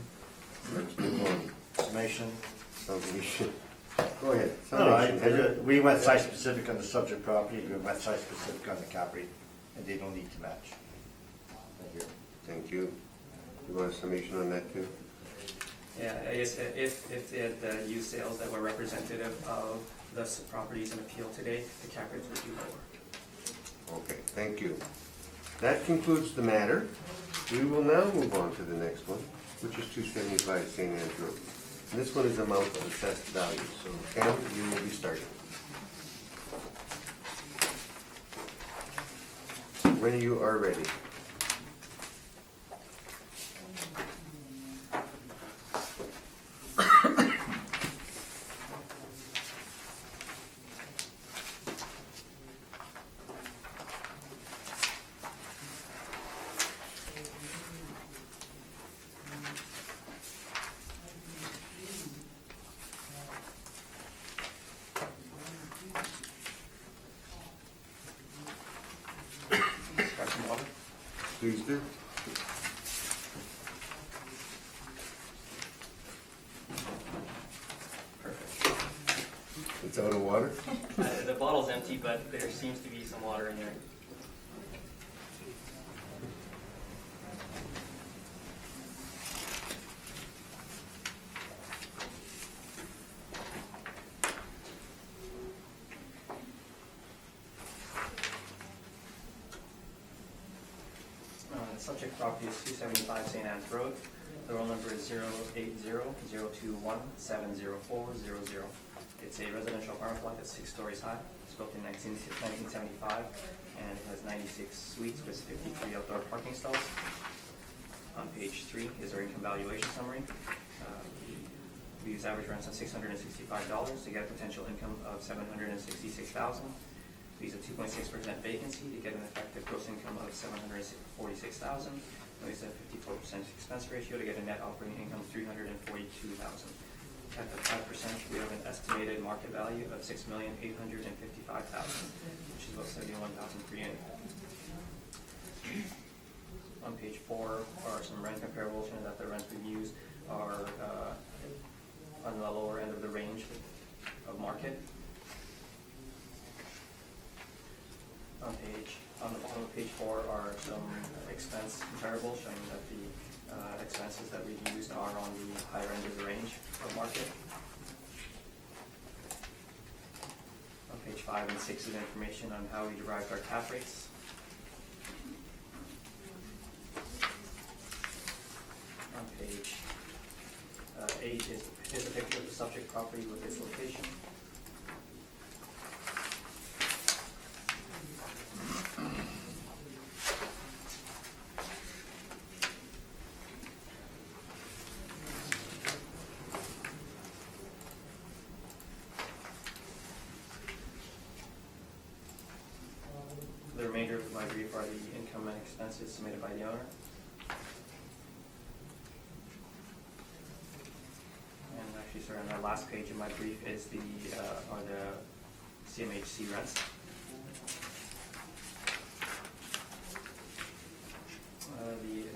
Speaker 1: Let's move on.
Speaker 3: Summation?
Speaker 1: Summation. Go ahead.
Speaker 3: No,
Speaker 1: Summation.
Speaker 3: we went site specific on the subject property, we went site specific on the cap rate, and they don't need to match. Thank you.
Speaker 1: Thank you. You want a summation on that too?
Speaker 4: Yeah, I guess if they had used sales that were representative of the properties in appeal today, the cap rates would be lower.
Speaker 1: Okay, thank you. That concludes the matter. We will now move on to the next one, which is 275 St. Anne's Road. And this one is amount of assessed value. So Cam, you will be starting. When you are ready.
Speaker 4: Start some water.
Speaker 1: Please do.
Speaker 4: Perfect.
Speaker 1: It's out of water?
Speaker 4: The bottle's empty, but there seems to be some water in there. The subject property is 275 St. Anne's Road. The roll number is 080-021-70400. It's a residential apartment block that's 6 stories high. It's built in 1975, and it has 96 suites with 53 outdoor parking stalls. On page 3 is our income valuation summary. We use average rents of $665 to get a potential income of $766,000. We use a 2.6% vacancy to get an effective gross income of $746,000. We use a 54% expense ratio to get a net operating income of $342,000. At the 5%, we have an estimated market value of $6,855,000, which is about $71,000 per unit. On page 4 are some rent comparables, and that the rents we've used are on the lower end of the range of market. On the bottom of page 4 are some expense comparables showing that the expenses that we've used are on the higher end of the range of market. On page 5 and 6 is information on how we derived our cap rates. On page 8 is a picture of the subject property with its location. remainder of my brief are the income and expenses submitted by the owner. And actually, sorry, on the last page of my brief is the CMHC rents.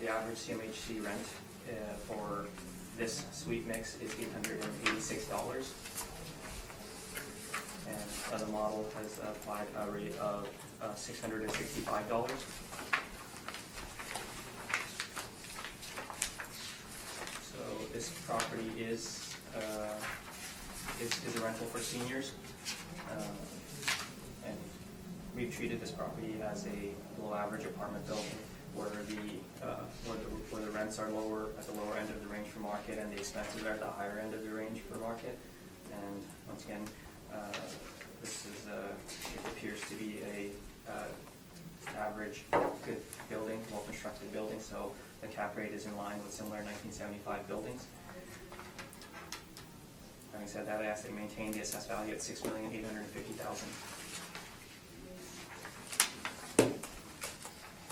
Speaker 4: The average CMHC rent for this suite mix is $886. And the model has applied a rate of $665. So this property is a rental for seniors. And we've treated this property as a below average apartment building where the rents are lower, at the lower end of the range for market, and the expenses are at the higher end of the range for market. And once again, this is it appears to be a average good building, well-constructed building, so the cap rate is in line with similar 1975 buildings. Having said that, I ask that you maintain the assessed value at $6,850,000.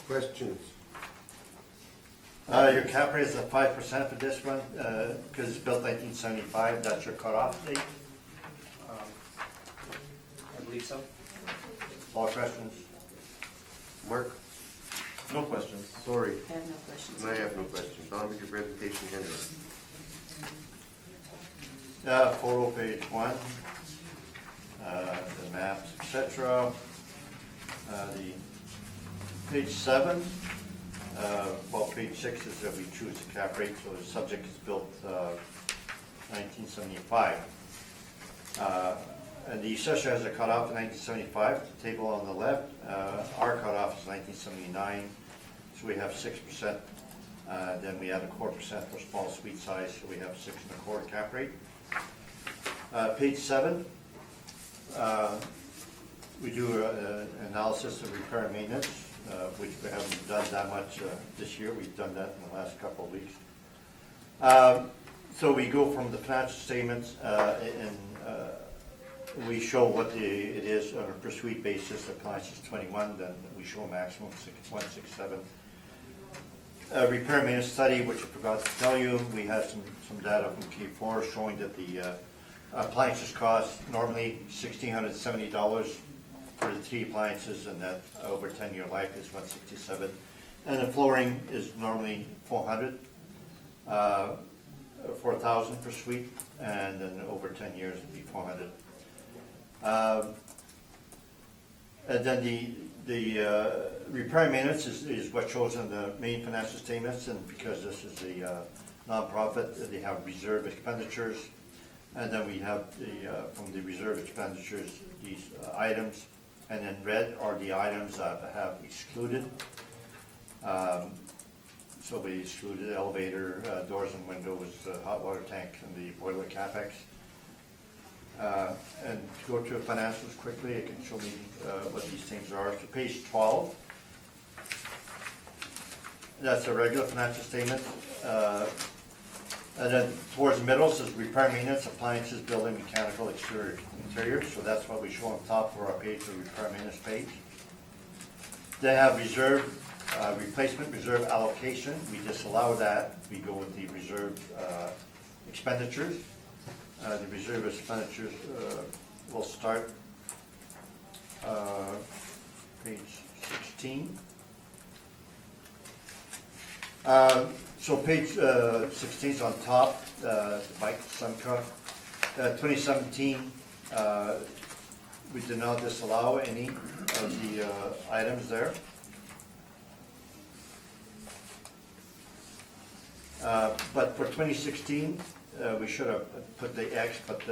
Speaker 1: Questions?
Speaker 3: Your cap rate is at 5% for this one, because it's built 1975, that's your cutoff date.
Speaker 4: I believe so.
Speaker 3: All questions?
Speaker 1: Mark?
Speaker 5: No questions.
Speaker 1: Sorry.
Speaker 6: I have no questions.
Speaker 1: I have no questions. On with your presentation, Henry.
Speaker 3: 40 page 1, the maps, etc. The page 7, well, page 6 is that we choose the cap rate, so the subject is built 1975. And the assessor has a cutoff in 1975, the table on the left. Our cutoff is 1979, so we have 6%. Then we add 1/4% for small suite size, so we have 6 1/4 cap rate. Page 7, we do an analysis of repair and maintenance, which we haven't done that much this year. We've done that in the last couple of weeks. So we go from the financial statements and we show what it is on a per suite basis. The price is 21, then we show a maximum of 167. Repair and maintenance study, which I forgot to tell you, we had some data from Q4 showing that the appliances cost normally $1,670 for the 3 appliances, and that over 10-year life is $167. And the flooring is normally $400, $4,000 per suite, and then over 10 years it'd be $400. And then the repair and maintenance is what shows in the main financial statements, and because this is a nonprofit, they have reserve expenditures, and then we have from the reserve expenditures these items, and then red are the items that have excluded. So we excluded elevator, doors and windows, hot water tank, and the boiler capex. And to go to financials quickly, it can show me what these things are. So page 12, that's a regular financial statement. And then towards the middle says repair, maintenance, appliances, building, mechanical, exterior, interior. So that's what we show on top for our page, the repair maintenance page. They have reserve, replacement reserve allocation. We disallow that. We go with the reserve expenditures. The reserve expenditures will start page 16. So page 16 is on top, the bike Suncook. 2017, we did not disallow any of the items there. But for 2016, we should have put the X, but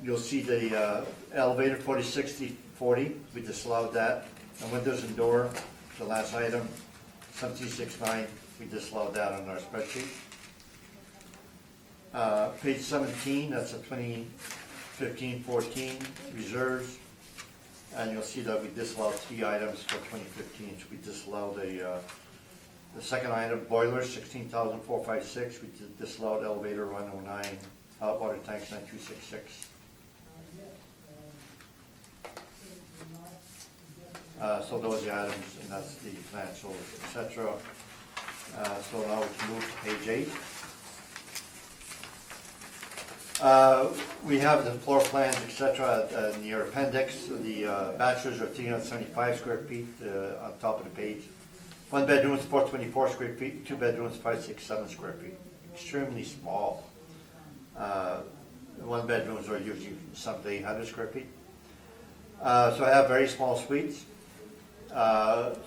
Speaker 3: you'll see the elevator 4060-40, we disallowed that. And windows and door, the last item, 1769, we disallowed that on our spreadsheet. Page 17, that's a 2015-14 reserves. And you'll see that we disallowed 3 items for 2015. So we disallowed the second item, boilers, 16,456. We disallowed elevator 109, hot water tanks 9266. So those are the items, and that's the financials, et cetera. So now we can move to page 8. We have the floor plans, et cetera, in your appendix. The bachelors are 375 square feet on top of the page. One bedroom is 424 square feet, two bedrooms 567 square feet. Extremely small. One bedrooms are usually some to 800 square feet. So I have very small suites.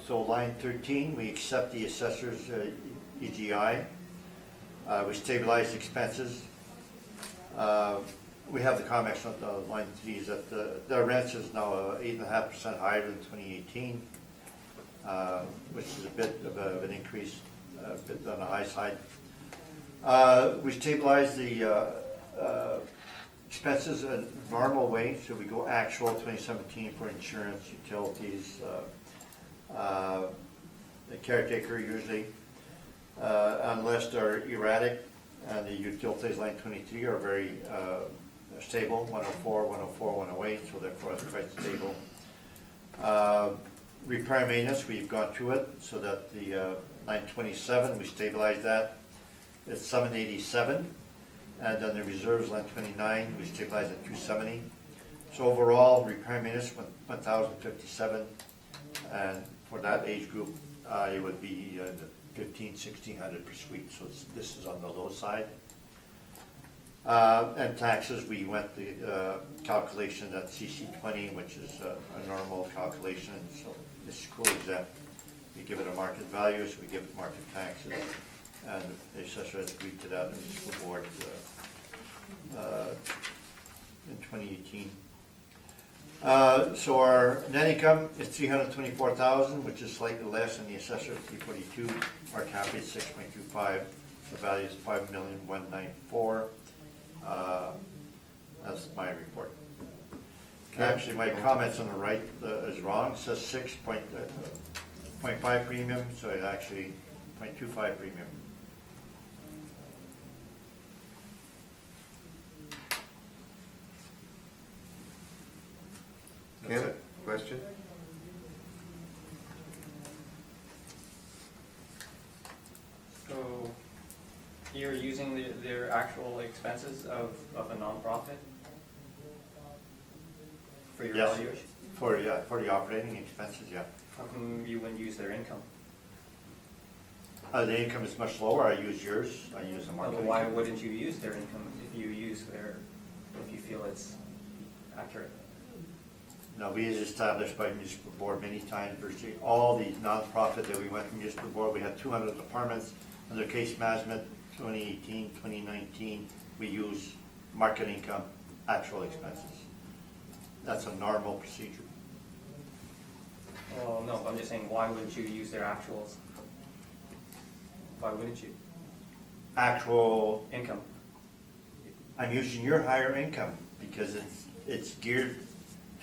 Speaker 3: So line 13, we accept the assessor's EGI. We stabilize expenses. We have the comments on the line 3 is that the rents is now 8.5% higher than 2018, which is a bit of an increase, a bit on the high side. We stabilize the expenses in a normal way, so we go actual 2017 for insurance, utilities, the caretaker usually, unless they're erratic, and the utilities line 23 are very stable, 104, 104, 108, so therefore it's quite stable. Repair and maintenance, we've gone through it, so that the line 27, we stabilize that. It's 787, and then the reserves line 29, we stabilize at 270. So overall, repair and maintenance 1,057, and for that age group, it would be 1,500-1,600 per suite. So this is on the low side. And taxes, we went the calculation at CC20, which is a normal calculation. So this is school exempt. We give it a market value, so we give it market taxes. And the assessor has agreed to that in the school board in 2018. So our net income is 324,000, which is slightly less than the assessor at 342. Our cap rate is 6.25. The value is 5,194,000. That's my report. Actually, my comments on the right is wrong. It says 6.5 premium, so it's actually 0.25 premium.
Speaker 1: Ken, question?
Speaker 4: So you're using their actual expenses of a nonprofit for your
Speaker 3: Yes.
Speaker 4: valuation?
Speaker 3: For the operating expenses, yeah.
Speaker 4: How come you wouldn't use their income?
Speaker 3: The income is much lower. I use yours. I use the market.
Speaker 4: Why wouldn't you use their income if you feel it's accurate?
Speaker 3: No, we is established by municipal board many times. Virtually all the nonprofit that we went to municipal board, we had 200 departments under case management. 2018, 2019, we use market income, actual expenses. That's a normal procedure.
Speaker 4: Well, no, I'm just saying, why wouldn't you use their actuals? Why wouldn't you?
Speaker 3: Actual,
Speaker 4: Income.
Speaker 3: I'm using your higher income because it's geared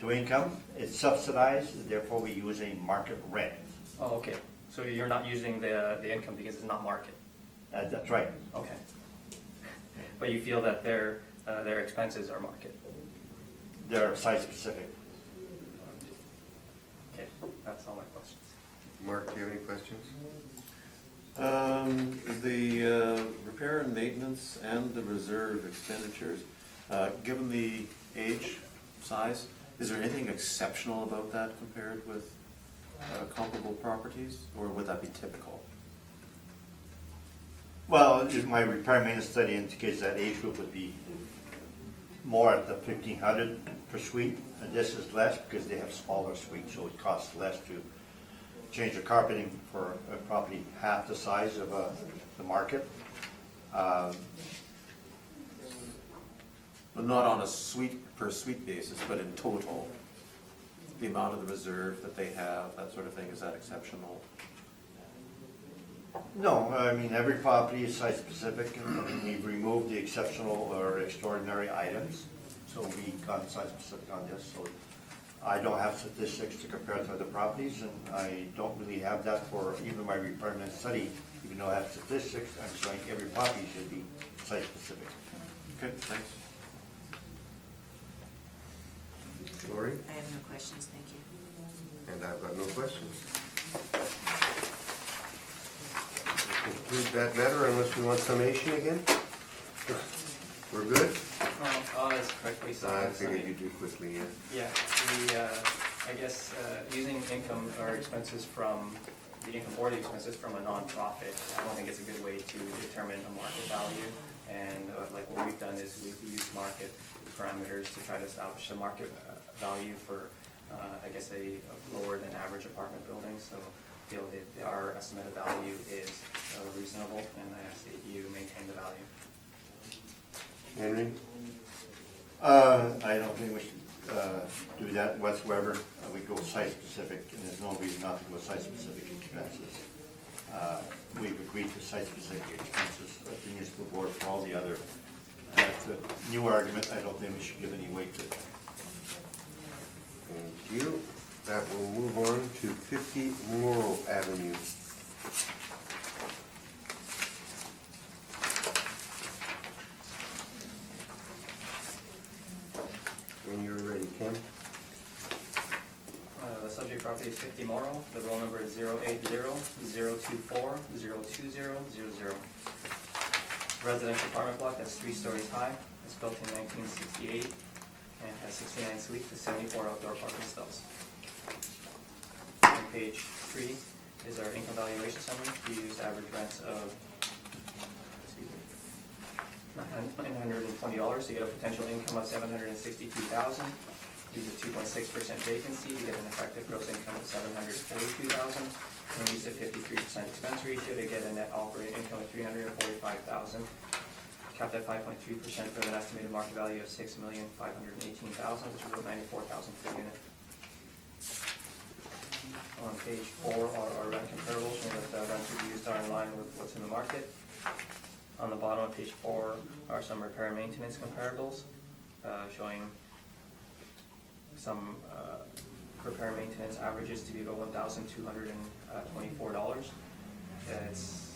Speaker 3: to income. It's subsidized, therefore we use a market rent.
Speaker 4: Oh, okay. So you're not using the income because it's not market?
Speaker 3: That's right.
Speaker 4: Okay. But you feel that their expenses are market?
Speaker 3: They're site specific.
Speaker 4: Okay, that's all my questions.
Speaker 1: Mark, do you have any questions?
Speaker 5: The repair and maintenance and the reserve expenditures, given the age, size, is there anything exceptional about that compared with comparable properties, or would that be typical?
Speaker 3: Well, my repair and maintenance study indicates that age group would be more at the 1,500 per suite, and this is less because they have smaller suites, so it costs less to change the carpeting for a property half the size of the market.
Speaker 5: But not on a suite per suite basis, but in total, the amount of the reserve that they have, that sort of thing, is that exceptional?
Speaker 3: No, I mean, every property is site specific, and we've removed the exceptional or extraordinary items, so we've gone site specific on this, so I don't have statistics to compare to other properties, and I don't really have that for even my requirement study. Even though I have statistics, I'm showing every property should be site specific.
Speaker 5: Okay, thanks.
Speaker 1: Lori?
Speaker 6: I have no questions, thank you.
Speaker 1: And I've got no questions. Conclude that matter unless we want summation again? We're good?
Speaker 4: I'll just quickly
Speaker 1: I
Speaker 4: summarize.
Speaker 1: figured you'd do quickly, yeah.
Speaker 4: Yeah, I guess using income or expenses from, the income or the expenses from a nonprofit, I don't think it's a good way to determine a market value. And like what we've done is we've used market parameters to try to establish a market value for, I guess, a lower than average apartment building. So feel that our estimated value is reasonable, and I ask that you maintain the value.
Speaker 1: Henry?
Speaker 3: I don't think we should do that whatsoever. We go site-specific, and there's no reason not to go site-specific expenses. We've agreed to site-specific expenses at the municipal board for all the other. That's a new argument. I don't think we should give any weight to it.
Speaker 1: Thank you. That will move on to 50 Laurel Avenue. When you're ready, Kim.
Speaker 4: The subject property is 50 Morrow. The roll number is 080-024-020-00. Residential apartment block that's 3 stories high. It's built in 1968 and has 69 suites with 74 outdoor parking stalls. On page 3 is our income valuation summary. We used average rents of $920 to get a potential income of $762,000. Use a 2.6% vacancy to get an effective gross income of $742,000. And use a 53% expense ratio to get a net operating income of $345,000. Capped at 5.3% for an estimated market value of $6,518,000, which is about $94,000 per unit. On page 4 are our rent comparables, showing that the rents we've used are in line with what's in the market. On the bottom of page 4 are some repair and maintenance comparables, showing some repair and maintenance averages to be about $1,224. It's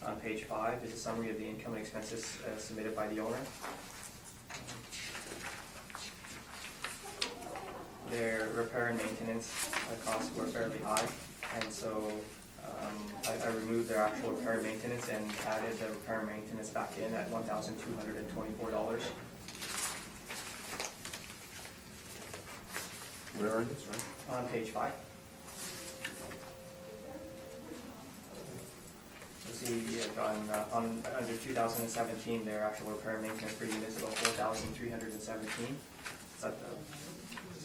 Speaker 4: on page 5 is a summary of the income and expenses submitted by the owner. Their repair and maintenance costs were fairly high, and so I removed their actual repair and maintenance and added the repair and maintenance back in at $1,224.
Speaker 5: Where are you, sorry?
Speaker 4: On page 5. You'll see under 2017, their actual repair and maintenance per unit is about $4,317. It's at the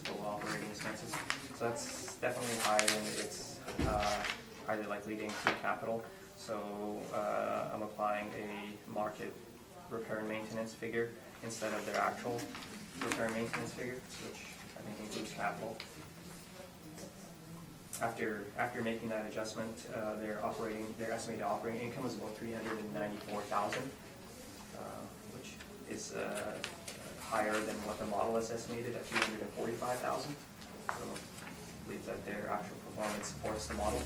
Speaker 4: full operating expenses. So that's definitely higher, and it's highly likely to include capital. So I'm applying a market repair and maintenance figure instead of their actual repair and maintenance figure, which I think includes capital. After making that adjustment, their estimated operating income is about $394,000, which is higher than what the model is estimated at $345,000. So I believe that their actual performance supports the model.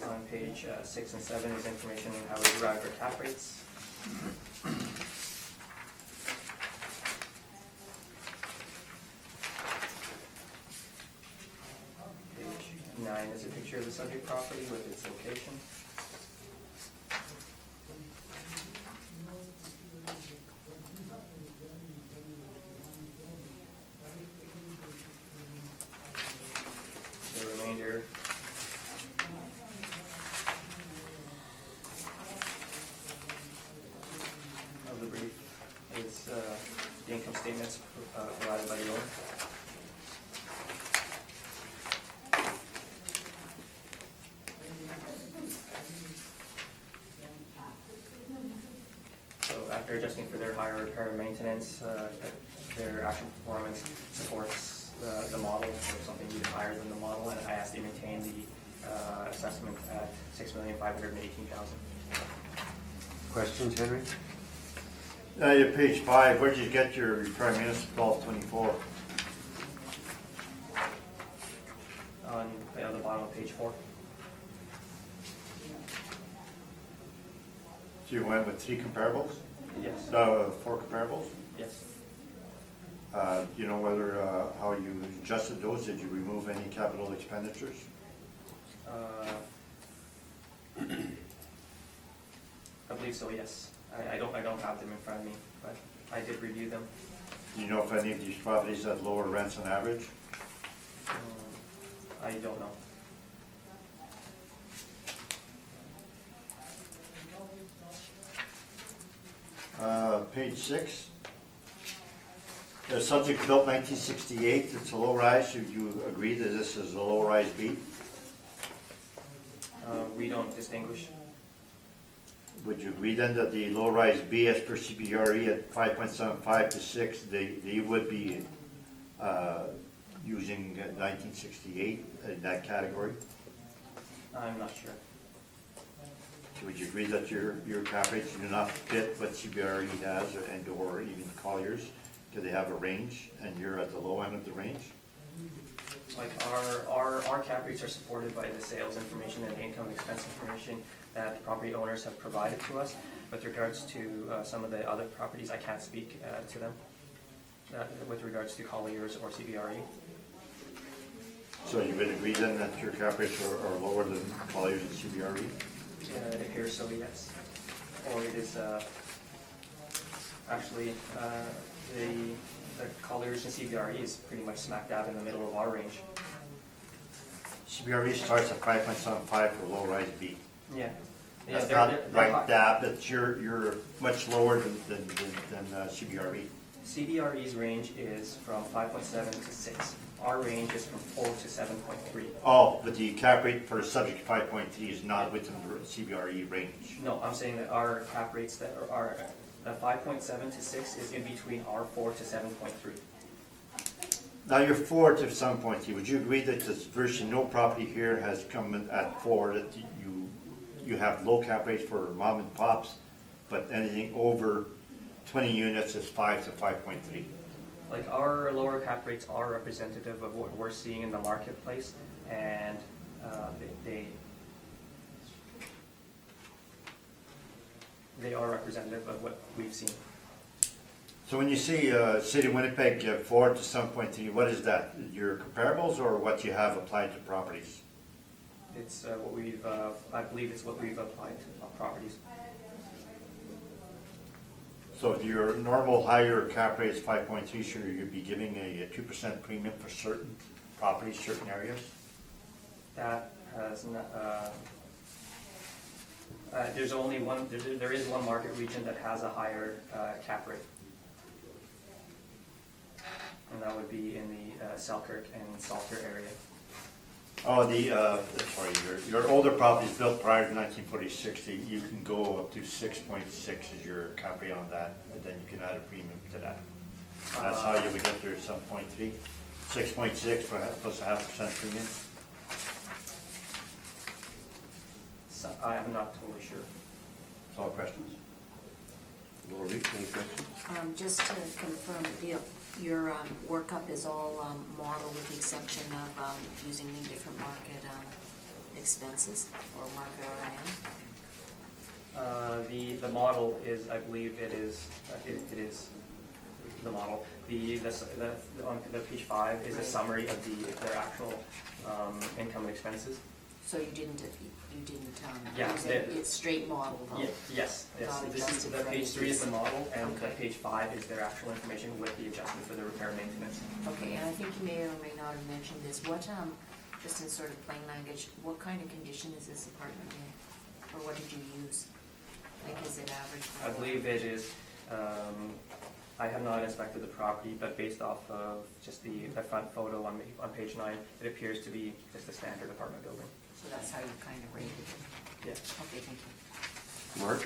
Speaker 4: On page 6 and 7 is information on how we derive our cap rates. Page 9 is a picture of the subject property with its location. The remainder of the brief is the income statements provided by the owner. So after adjusting for their higher repair and maintenance, their actual performance supports the model, or something even higher than the model, and I asked to maintain the assessment at $6,518,000.
Speaker 1: Questions, Henry?
Speaker 3: Your page 5, where'd you get your repair and maintenance 1224?
Speaker 4: On the bottom of page 4.
Speaker 3: So you went with 3 comparables?
Speaker 4: Yes,
Speaker 3: For comparables?
Speaker 4: yes.
Speaker 3: Do you know whether, how you adjusted those? Did you remove any capital expenditures?
Speaker 4: I believe so, yes. I don't have them in front of me, but I did review them.
Speaker 3: Do you know if any of these properties had lower rents on average?
Speaker 4: I don't know.
Speaker 3: Page 6. The subject built 1968, it's a low rise. Should you agree that this is a low rise B?
Speaker 4: We don't distinguish.
Speaker 3: Would you agree then that the low rise B as per CBRE at 5.75 to 6, they would be using 1968 in that category?
Speaker 4: I'm not sure.
Speaker 3: Would you agree that your cap rates do not fit what CBRE has and or even Colliers? Do they have a range and you're at the low end of the range?
Speaker 4: Like our cap rates are supported by the sales information and the income and expense information that the property owners have provided to us. With regards to some of the other properties, I can't speak to them with regards to Colliers or CBRE.
Speaker 3: So you would agree then that your cap rates are lower than Colliers and CBRE?
Speaker 4: It appears so, yes. Or it is actually the Colliers and CBRE is pretty much smack dab in the middle of our range.
Speaker 3: CBRE starts at 5.75 for low rise B.
Speaker 4: Yeah.
Speaker 3: That's
Speaker 4: they're
Speaker 3: not
Speaker 4: high.
Speaker 3: right dab, but you're much lower than CBRE.
Speaker 4: CBRE's range is from 5.7 to 6. Our range is from 4 to 7.3.
Speaker 3: Oh, but the cap rate for subject 5.3 is not within the CBRE range.
Speaker 4: No, I'm saying that our cap rates that are 5.7 to 6 is in between our 4 to 7.3.
Speaker 3: Now you're 4 to some point. Would you agree that this virtually no property here has come in at 4, that you have low cap rates for mom and pops, but anything over 20 units is 5 to 5.3?
Speaker 4: Like our lower cap rates are representative of what we're seeing in the marketplace, and they are representative of what we've seen.
Speaker 3: So when you see City of Winnipeg 4 to some point, what is that? Your comparables or what you have applied to properties?
Speaker 4: It's what we've, I believe it's what we've applied to properties.
Speaker 3: So if your normal higher cap rate is 5.3, sure you'd be giving a 2% premium for certain properties, certain areas?
Speaker 4: That has there's only one, there is one market region that has a higher cap rate. And that would be in the Selkirk and Salter area.
Speaker 3: Oh, your older properties built prior to 1946, you can go up to 6.6 is your cap rate on that, and then you can add a premium to that. That's how you would get your 7.3, 6.6 plus a 0.5% premium.
Speaker 4: So I'm not totally sure.
Speaker 3: That's all questions.
Speaker 1: Lori, any questions?
Speaker 6: Just to confirm, your workup is all model with the exception of using the different market expenses or market R&M?
Speaker 4: The model is, I believe it is the model. On the page 5 is a summary of their actual income and expenses.
Speaker 6: So you didn't
Speaker 4: Yeah,
Speaker 6: use it, it's straight model though?
Speaker 4: Yes.
Speaker 6: Not
Speaker 4: This is,
Speaker 6: adjusted
Speaker 4: the
Speaker 6: for
Speaker 4: page 3 is the
Speaker 6: anything.
Speaker 4: model, and
Speaker 6: Okay.
Speaker 4: page 5 is their actual information with the adjustment for the repair and maintenance.
Speaker 6: Okay, and I think you may or may not have mentioned this, what, just in sort of plain language, what kind of condition is this apartment in? Or what did you use? Like, is it average?
Speaker 4: I believe it is, I have not inspected the property, but based off of just the front photo on page 9, it appears to be just a standard apartment building.
Speaker 6: So that's how you kind of rated it?
Speaker 4: Yes.
Speaker 6: Okay, thank you.
Speaker 1: Mark?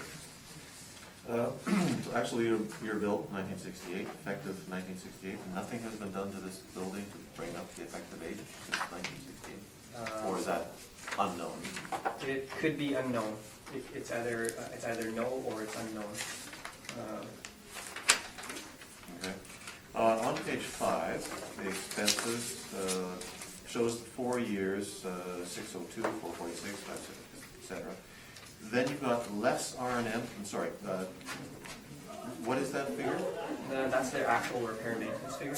Speaker 5: Actually, you're built 1968, effective 1968, and nothing has been done to this building to bring up the effective age since 1968? Or is that unknown?
Speaker 4: It could be unknown. It's either no or it's unknown.
Speaker 5: Okay. On page 5, the expenses shows the 4 years, 602, 446, et cetera. Then you've got less R&M, I'm sorry,
Speaker 4: that's their actual repair and maintenance figure.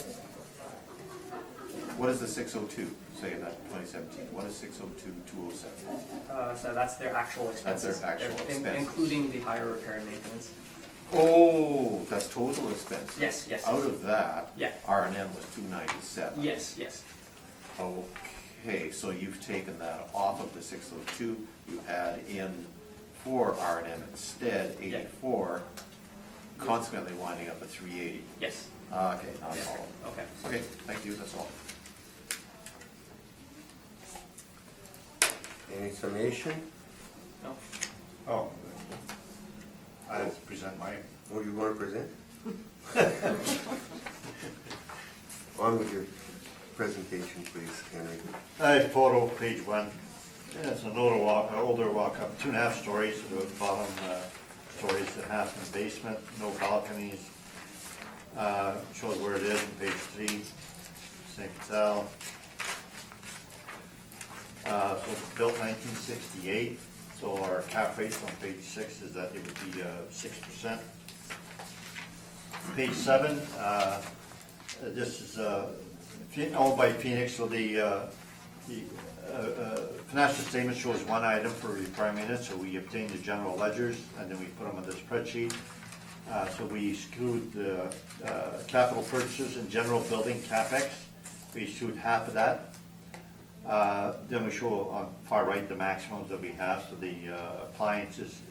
Speaker 5: What is the 602, say in that 2017? What is 602, 207?
Speaker 4: So that's their actual expenses.
Speaker 5: That's their actual expenses.
Speaker 4: Including the higher repair and maintenance.
Speaker 5: Oh, that's total expense.
Speaker 4: Yes, yes.
Speaker 5: Out of that,
Speaker 4: Yeah.
Speaker 5: R&M was 297.
Speaker 4: Yes, yes.
Speaker 5: Okay, so you've taken that off of the 602, you add in for R&M instead, 84, consequently winding up at 380.
Speaker 4: Yes.
Speaker 5: Okay, now I follow.
Speaker 4: Okay.
Speaker 5: Okay, thank you, that's all.
Speaker 1: Any summation?
Speaker 4: No?
Speaker 3: Oh, I have to present my,
Speaker 1: What do you want to present? On with your presentation, please, Henry.
Speaker 3: photo, page 1. Yeah, it's an older walk-up, 2.5 stories, so the bottom stories, the half in the basement, no balconies. Shows where it is on page 3, St. Patel. So it's built 1968, so our cap rate on page 6 is that it would be 6%. Page 7, this is owned by Phoenix, so the financial statement shows one item for repair maintenance, so we obtain the general ledgers, and then we put them on the spreadsheet. So we exclude the capital purchases and general building CapEx. We exclude half of that. Then we show on far right the maximums that we have. So the appliances,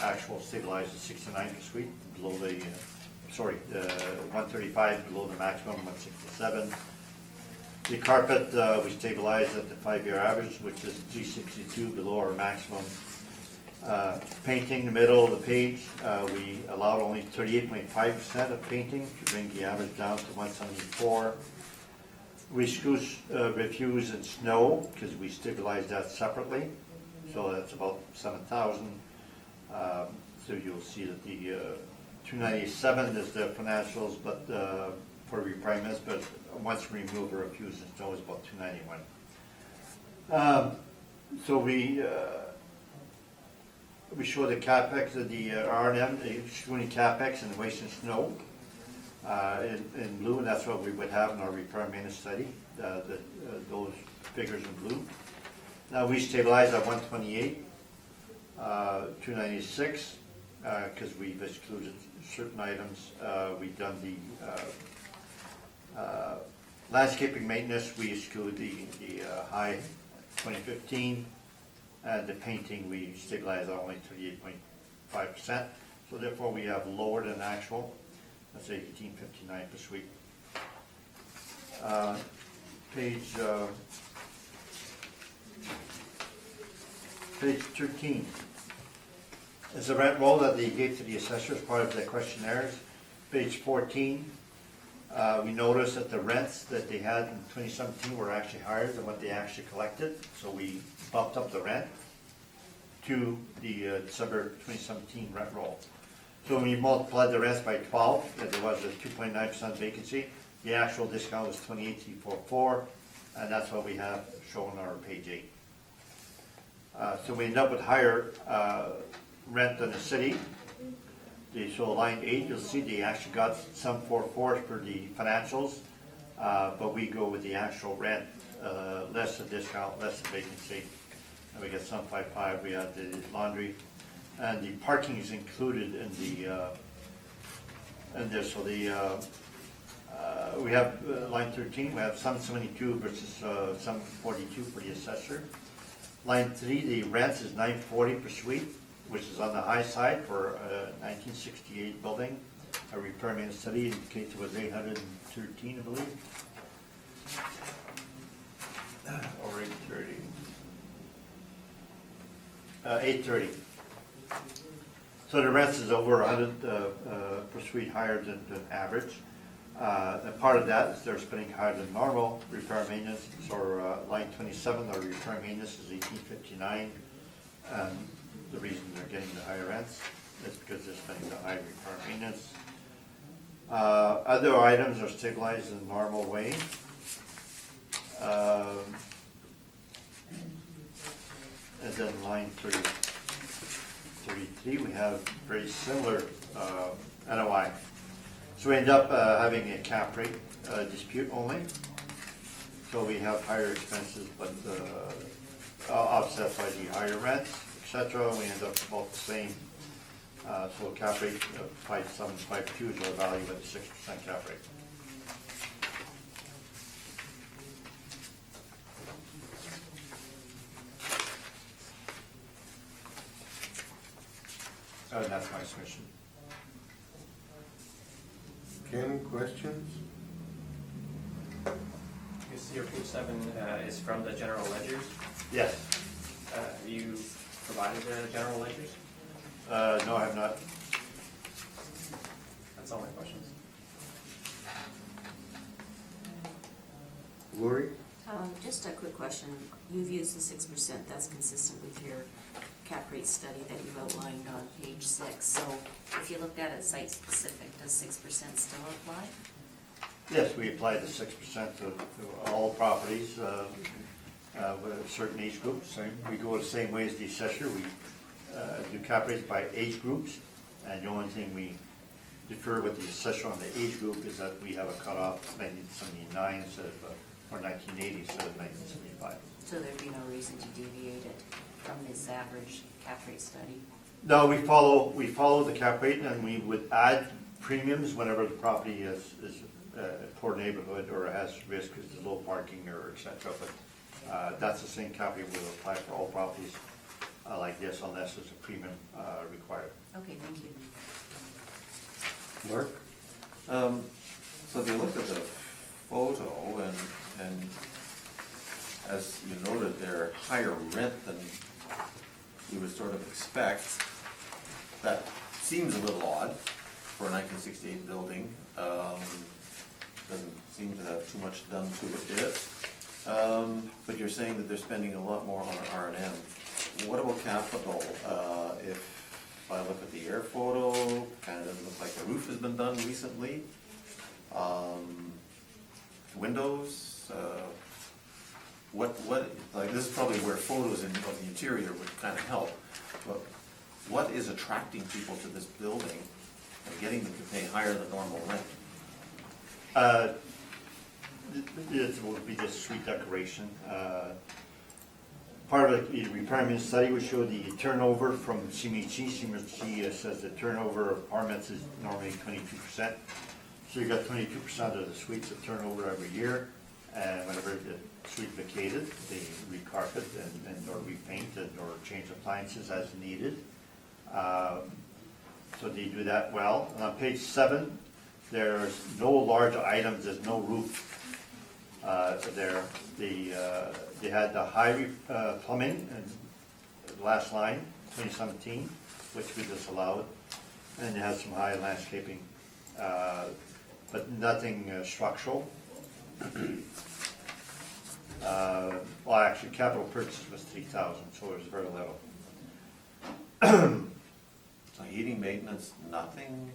Speaker 3: actual stabilized at 69 per suite, below the, the 135 below the maximum, 167. The carpet, we stabilized at the 5-year average, which is 362 below our maximum. Painting, the middle of the page, we allowed only 38.5% of painting to bring the average down to 174. We refuse and snow because we stabilized that separately, so that's about 7,000. So you'll see that the 297 is the financials, but for repayments, but once we remove or refuse and snow is about 291. So we show the CapEx of the R&M, excluding CapEx and waste and snow in blue, and that's what we would have in our repair and maintenance study, those figures in blue. Now we stabilize at 128, 296, because we've excluded certain items. We've done the landscaping maintenance, we exclude the high 2015. And the painting, we stabilize at only 38.5%. So therefore, we have lower than actual. That's 1859 per suite. Page 13 is the rent roll that they gave to the assessors, part of the questionnaires. Page 14, we noticed that the rents that they had in 2017 were actually higher than what they actually collected, so we bumped up the rent to the December 2017 rent roll. So when you multiply the rents by 12, that there was a 2.9% vacancy, the actual discount was 28,444, and that's what we have shown on our page 8. So we end up with higher rent than the city. So line 8, you'll see they actually got some 4.4 for the financials, but we go with the actual rent, less the discount, less the vacancy, and we get some 5.5. We had the laundry, and the parking is included in the in this. So the we have line 13. We have some 72 versus some 42 for the assessor. Line 3, the rent is 940 per suite, which is on the high side for a 1968 building. A repair maintenance study indicates it was 813, I believe. Or 830. 830. So the rent is over 100 per suite higher than average. And part of that is they're spending higher than normal. Repair maintenance, or line 27, our repair maintenance is 1859. The reason they're getting the higher rents is because they're spending the high repair maintenance. Other items are stabilized in a normal way. And then line 33, we have very similar NOI. So we end up having a cap rate dispute only. So we have higher expenses, but offset by the higher rents, et cetera. We end up about the same. So cap rate 5.752 is our value at the 6% cap rate. And that's my submission.
Speaker 1: Ken, questions?
Speaker 4: You see your page 7 is from the general ledgers.
Speaker 3: Yes.
Speaker 4: Have you provided the general ledgers?
Speaker 3: No, I have not.
Speaker 4: That's all my questions.
Speaker 1: Lori?
Speaker 6: Just a quick question. You've used the 6%, that's consistent with your cap rate study that you outlined on page 6. So if you looked at it site specific, does 6% still apply?
Speaker 3: Yes, we apply the 6% to all properties with certain age groups. We go the same way as the assessor. We do cap rates by age groups, and the only thing we defer with the assessor on the age group is that we have a cutoff of 1979 instead of, or 1980 instead of 1975.
Speaker 6: So there'd be no reason to deviate it from this average cap rate study?
Speaker 3: No, we follow the cap rate, and we would add premiums whenever the property is a poor neighborhood or has risk, because there's low parking or et cetera. But that's the same cap rate we'll apply for all properties like this, unless there's a premium required.
Speaker 6: Okay, thank you.
Speaker 1: Mark?
Speaker 5: So if you look at the photo and as you noted, they're higher rent than you would sort of expect. That seems a little odd for a 1968 building. Doesn't seem to have too much done to it yet. But you're saying that they're spending a lot more on R&M. What about capital? If I look at the air photo, kind of doesn't look like the roof has been done recently. Windows, like this is probably where photos of the interior would kind of help. But what is attracting people to this building and getting them to pay higher than normal rent?
Speaker 3: It will be just street decoration. Part of the repairman study would show the turnover from Cmhc. Cmhc says the turnover of apartments is normally 22%. So you got 22% of the suites that turn over every year, and whenever the suite vacated, they recarpet and or repaint and or change appliances as needed. So they do that well. And on page 7, there's no large items. There's no roof there. They had the high plumbing and the last line, 2017, which we disallowed, and it has some high landscaping, but nothing structural. Well, actually, capital purchase was 3,000, so it was very little.
Speaker 5: So heating, maintenance, nothing?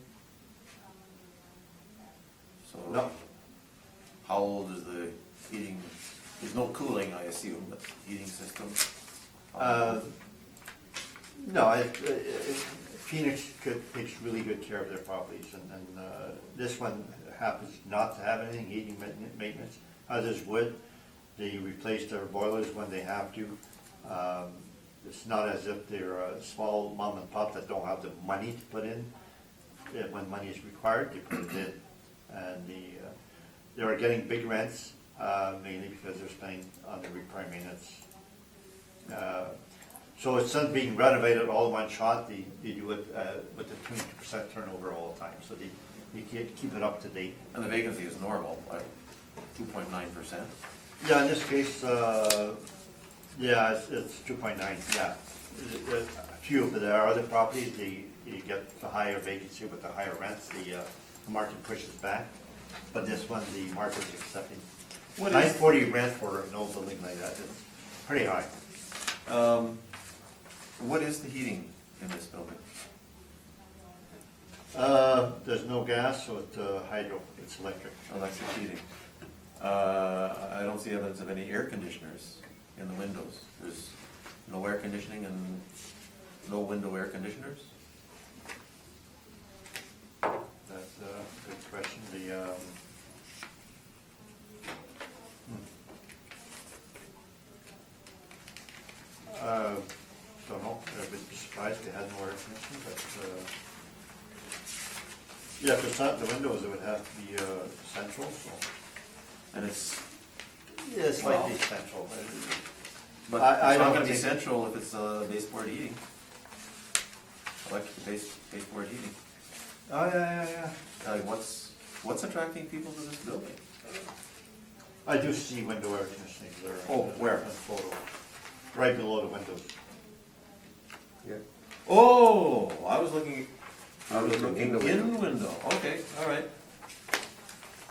Speaker 5: So
Speaker 3: No.
Speaker 5: how old is the heating? There's no cooling, I assume, but heating system?
Speaker 3: No, Phoenix takes really good care of their properties, and this one happens not to have anything, heating maintenance. Others would. They replace their boilers when they have to. It's not as if they're a small mom and pop that don't have the money to put in. When money is required, they put it in. And they are getting big rents, mainly because they're spending on the repair maintenance. So instead of being renovated all in one shot, they do it with the 22% turnover all the time. So they keep it up to date.
Speaker 5: And the vacancy is normal, like 2.9%?
Speaker 3: Yeah, in this case, yeah, it's 2.9, yeah. A few, but there are other properties, you get the higher vacancy with the higher rents, the market pushes back. But this one, the market is accepting.
Speaker 5: What is-
Speaker 3: 940 rent for an old building like that, it's pretty high.
Speaker 5: What is the heating in this building?
Speaker 3: There's no gas, so it's hydro, it's electric.
Speaker 5: Electric heating. I don't see evidence of any air conditioners in the windows. There's no air conditioning and no window air conditioners?
Speaker 3: That's a good question. Yeah, if it's not the windows, it would have to be central, so.
Speaker 5: And it's,
Speaker 3: Yeah, it's
Speaker 5: Well-
Speaker 3: slightly central.
Speaker 5: but
Speaker 3: I
Speaker 5: it's not
Speaker 3: don't
Speaker 5: gonna be
Speaker 3: think-
Speaker 5: central if it's baseboard heating. Electric baseboard heating.
Speaker 3: Oh, yeah.
Speaker 5: What's attracting people to this building?
Speaker 3: I do see window air conditioning there.
Speaker 5: Oh, where?
Speaker 3: On the photo. Right below the windows.
Speaker 1: Yeah.
Speaker 5: Oh, I was looking
Speaker 1: Looking in the
Speaker 5: in window. Okay, all right.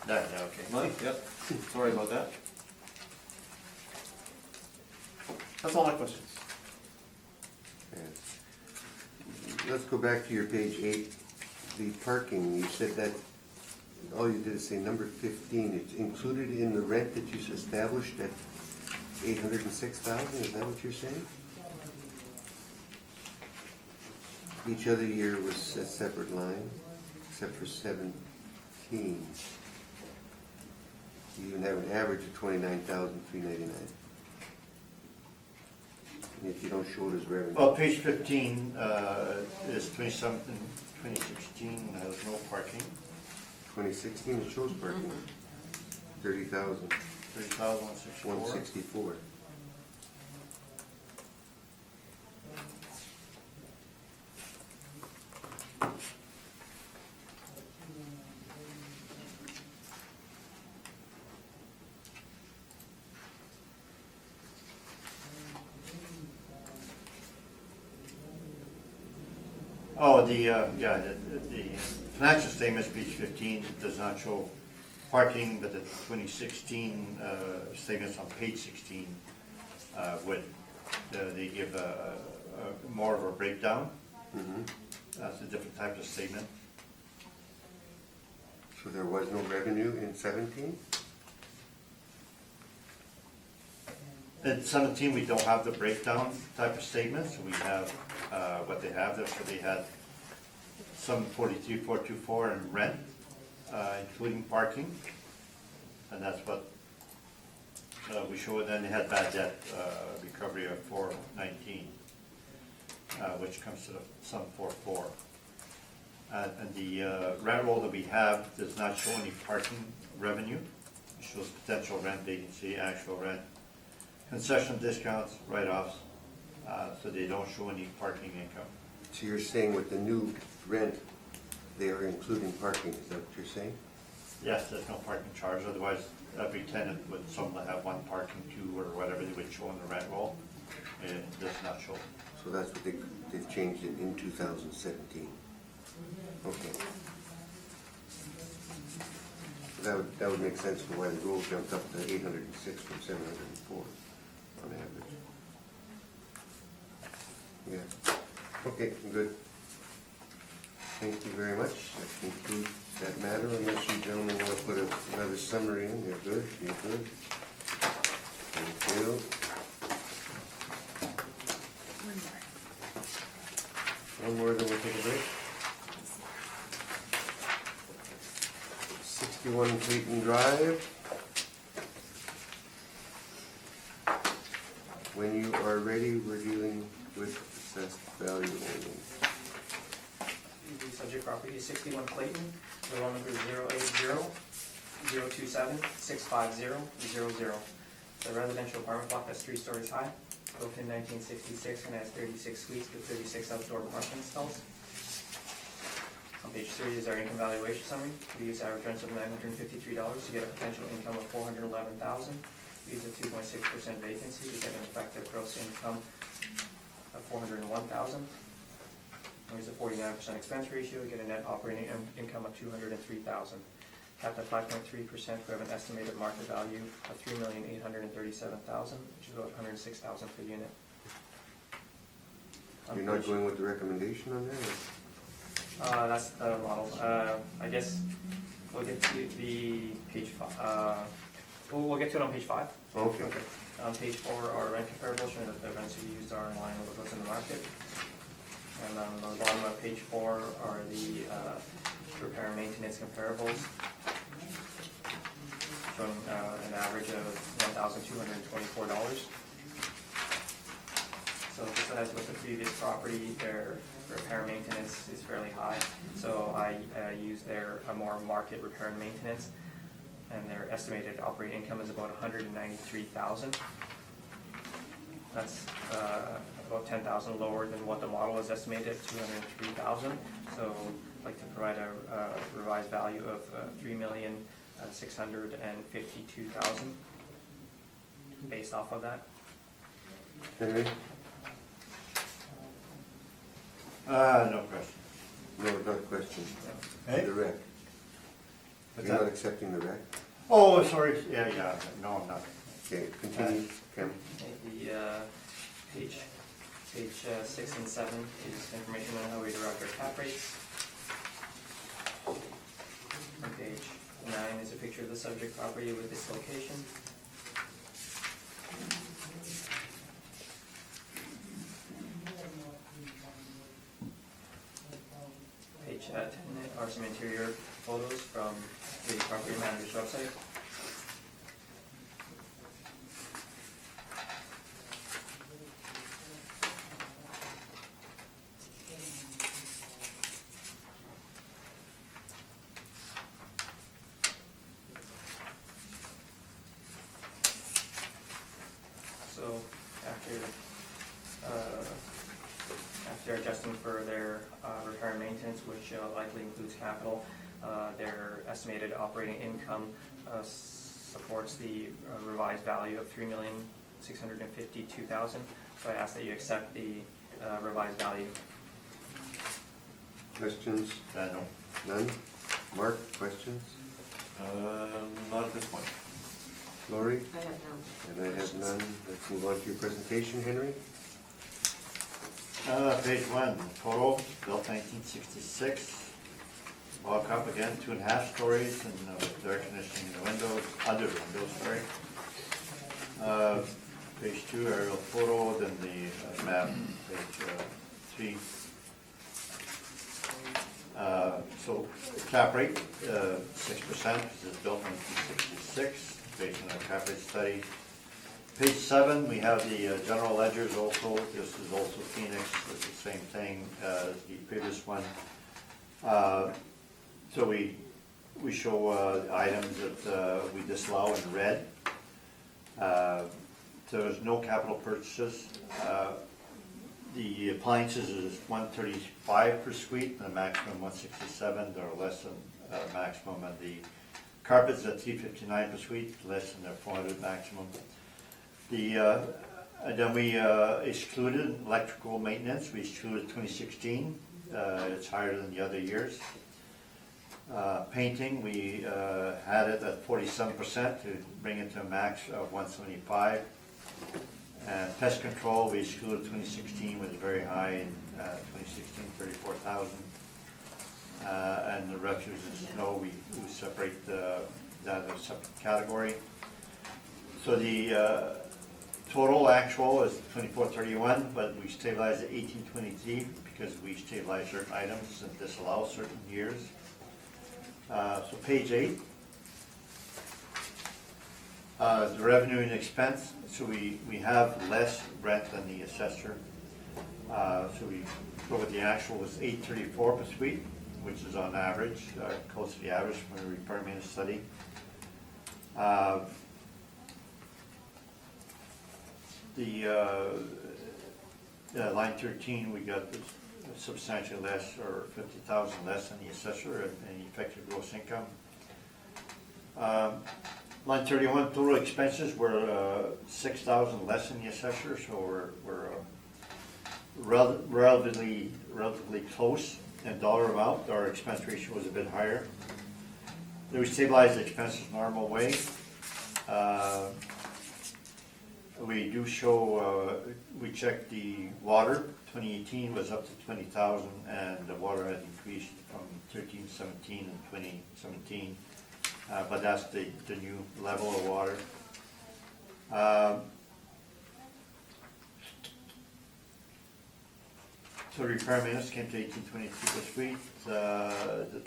Speaker 3: Yeah, okay.
Speaker 5: Mike, yep. Sorry about that. That's all my questions.
Speaker 1: Yeah. Let's go back to your page 8, the parking, you said that, all you did is say number 15, it's included in the rent that you established at 806,000, is that what you're saying? Each other year was a separate line, except for 17. You even have an average of 29,399. And if you don't show it as revenue.
Speaker 3: Well, page 15 is 2016 has no parking,
Speaker 1: 2016, it shows parking, 30,000,
Speaker 3: 30,164.
Speaker 1: 164.
Speaker 3: Oh, the financial statements, page 15, does not show parking, but the 2016 statements on page 16 would, they give more of a breakdown.
Speaker 1: Mhm.
Speaker 3: That's a different type of statement.
Speaker 1: So there was no revenue in 17?
Speaker 3: In 17, we don't have the breakdown type of statements. We have what they have there. So they had some 43,424 in rent, including parking, and that's what we show. And then they had bad debt recovery of 419, which comes to some 44. And the rent roll that we have does not show any parking revenue. It shows potential rent vacancy, actual rent, concession discounts, write-offs, so they don't show any parking income.
Speaker 1: So you're saying with the new rent, they are including parking, is that what you're saying?
Speaker 3: Yes, there's no parking charge, otherwise every tenant would, some would have one parking, two, or whatever they would show in the rent roll. It does not show.
Speaker 1: So that's what they've changed it in 2017. Okay. So that would make sense for why the roll jumped up to 806 from 704 on average. Yeah. Okay, good. Thank you very much. That concludes that matter, unless you gentlemen want to put another summary in. You're good, you're good. Thank you. One more, then we'll take a break. 61 Clayton Drive. When you are ready, we're dealing with assessed value only.
Speaker 4: The subject property is 61 Clayton, the loan number is 080-027-650-00. It's a residential apartment block that's 3 stories high, built in 1966 and has 36 suites with 36 outdoor parking stalls. On page 3 is our income valuation summary. We use average rents of $953 to get a potential income of $411,000. We use a 2.6% vacancy to get an effective gross income of $401,000. There's a 49% expense ratio, we get a net operating income of $203,000. Capped at 5.3%, we have an estimated market value of $3,837,000, which is about $106,000 per unit.
Speaker 1: You're not going with the recommendation on that?
Speaker 4: That's the model. I guess we'll get to the page 5. We'll get to it on page 5.
Speaker 1: Okay.
Speaker 4: On page 4 are rent comparables, showing that the rents we used are in line with what's in the market. And on the bottom of page 4 are the repair and maintenance comparables, showing an average of $1,224. So besides with the previous property, their repair maintenance is fairly high. So I use their more market repair and maintenance, and their estimated operating income is about $193,000. That's about $10,000 lower than what the model is estimated at $203,000. So I'd like to provide a revised value of $3,652,000 based off of that.
Speaker 1: Henry?
Speaker 3: No question.
Speaker 1: No, not question.
Speaker 3: Hey?
Speaker 1: The rec.
Speaker 3: What's
Speaker 1: You're not
Speaker 3: that?
Speaker 1: accepting the rec?
Speaker 3: Oh, sorry, yeah, no, I'm not.
Speaker 1: Okay, continue, Kim.
Speaker 4: The page 6 and 7 is information on how we derive our cap rates. On page 9 is a picture of the subject property with its location. Page 10 are some interior photos from the property manager's website. So after adjusting for their repair and maintenance, which likely includes capital, their estimated operating income supports the revised value of $3,652,000. So I ask that you accept the revised value.
Speaker 1: Questions?
Speaker 3: No.
Speaker 1: None? Mark, questions?
Speaker 5: Not at this point.
Speaker 1: Lori?
Speaker 6: I have no.
Speaker 1: And I have none. Let's move on to your presentation, Henry.
Speaker 3: Page 1, photo, built 1966. Walk up again, 2.5 stories, and air conditioning in the windows, under the windows, sorry. Page 2, aerial photo, then the map, page 3. So cap rate, 6%, this is built in 1966, based on a cap rate study. Page 7, we have the general ledgers also. This is also Phoenix, it's the same thing as the previous one. So we show items that we disallow in red. So there's no capital purchases. The appliances is $135 per suite, and the maximum $167. They're less than maximum, and the carpets at $359 per suite, less than their $400 maximum. Then we excluded electrical maintenance. We excluded 2016. It's higher than the other years. Painting, we had it at 47% to bring it to a max of 175. And pest control, we excluded 2016, was very high in 2016, 34,000. And the refuse and snow, we separate that as a separate category. So the total actual is 2431, but we stabilized at 1823 because we stabilized certain items and disallow certain years. So page 8, the revenue and expense. So we have less rent than the assessor. So we go with the actual was 834 per suite, which is on average, close to the average from a repair maintenance study. Line 13, we got substantially less, or 50,000 less than the assessor and effective gross income. Line 31, total expenses were 6,000 less than the assessor, so we're relatively close in dollar amount. Our expense ratio was a bit higher. Then we stabilized the expenses normal way. We do show, we checked the water. 2018 was up to 20,000, and the water had increased from 1317 and 2017. But that's the new level of water. So repair maintenance came to 1822 per suite.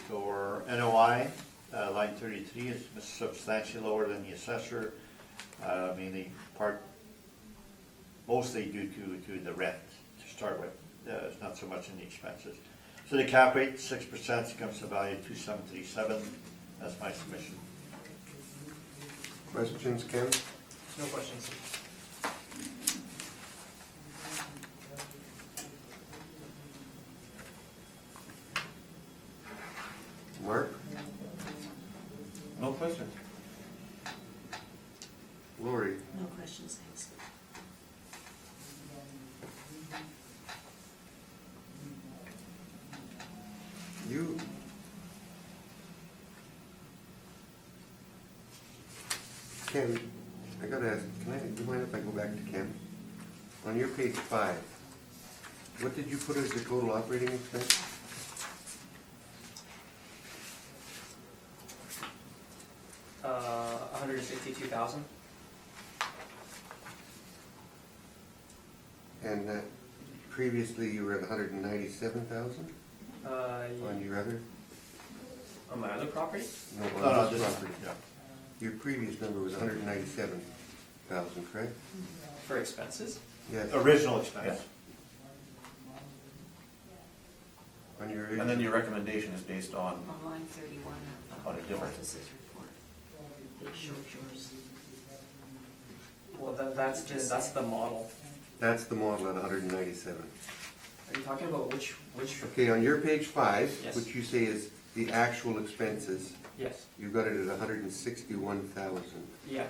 Speaker 3: For NOI, line 33 is substantially lower than the assessor, mainly part mostly due to the rent to start with. It's not so much in the expenses. So the cap rate, 6%, comes to value 2,737. That's my submission.
Speaker 1: Questions, Ken?
Speaker 4: No questions.
Speaker 1: Mark?
Speaker 5: No questions.
Speaker 1: Lori?
Speaker 6: No questions, thanks.
Speaker 1: You. Ken, I gotta ask, do you mind if I go back to Ken? On your page 5, what did you put as the total operating expense?
Speaker 4: $162,000.
Speaker 1: And previously you were at 197,000 on your other?
Speaker 4: On my other property?
Speaker 1: No,
Speaker 3: No,
Speaker 1: on
Speaker 3: this
Speaker 1: this
Speaker 3: is-
Speaker 1: property.
Speaker 3: yeah.
Speaker 1: Your previous number was 197,000, correct?
Speaker 4: For expenses?
Speaker 1: Yes.
Speaker 3: Original expense.
Speaker 5: Yes.
Speaker 1: On your
Speaker 5: And then your recommendation is based on,
Speaker 6: On line 31
Speaker 5: On a
Speaker 6: of the
Speaker 5: different-
Speaker 6: office's report. It shows yours.
Speaker 4: Well, that's the model.
Speaker 1: That's the model at 197.
Speaker 4: Are you talking about which?
Speaker 1: Okay, on your page 5,
Speaker 4: Yes.
Speaker 1: which you say is the actual expenses,
Speaker 4: Yes,
Speaker 1: you've got it at 161,000.
Speaker 4: yeah,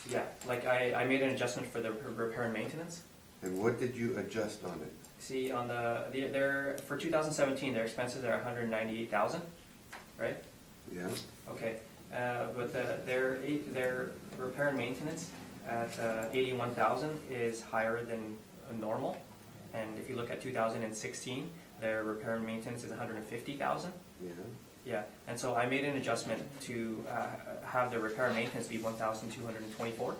Speaker 4: yeah, like I made an adjustment for the repair and maintenance.
Speaker 1: And what did you adjust on it?
Speaker 4: See, on their, for 2017, their expenses are 198,000, right?
Speaker 1: Yeah?
Speaker 4: Okay, but their repair and maintenance at 81,000 is higher than normal. And if you look at 2016, their repair and maintenance is 150,000.
Speaker 1: Yeah.
Speaker 4: Yeah, and so I made an adjustment to have the repair and maintenance be 1,224.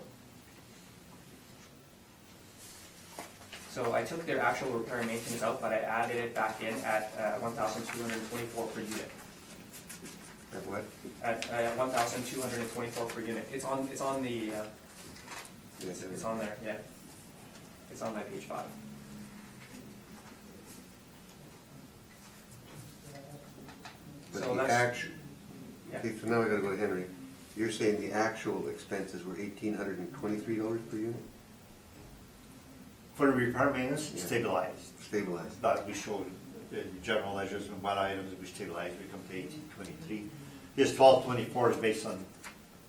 Speaker 4: So I took their actual repair and maintenance out, but I added it back in at 1,224 per unit.
Speaker 1: At what?
Speaker 4: At 1,224 per unit. It's on the
Speaker 1: Yes,
Speaker 4: it's on there. Yeah, it's on that page 5.
Speaker 1: But
Speaker 4: So
Speaker 1: the
Speaker 4: that's-
Speaker 1: actual,
Speaker 4: Yeah.
Speaker 1: okay, so now I gotta go to Henry. You're saying the actual expenses were $1,823 per unit?
Speaker 3: For the repair maintenance,
Speaker 1: Yeah.
Speaker 3: stabilized.
Speaker 1: Stabilized.
Speaker 3: But we showed the general ledgers and what items we stabilized, we come to 1823. This 1224 is based on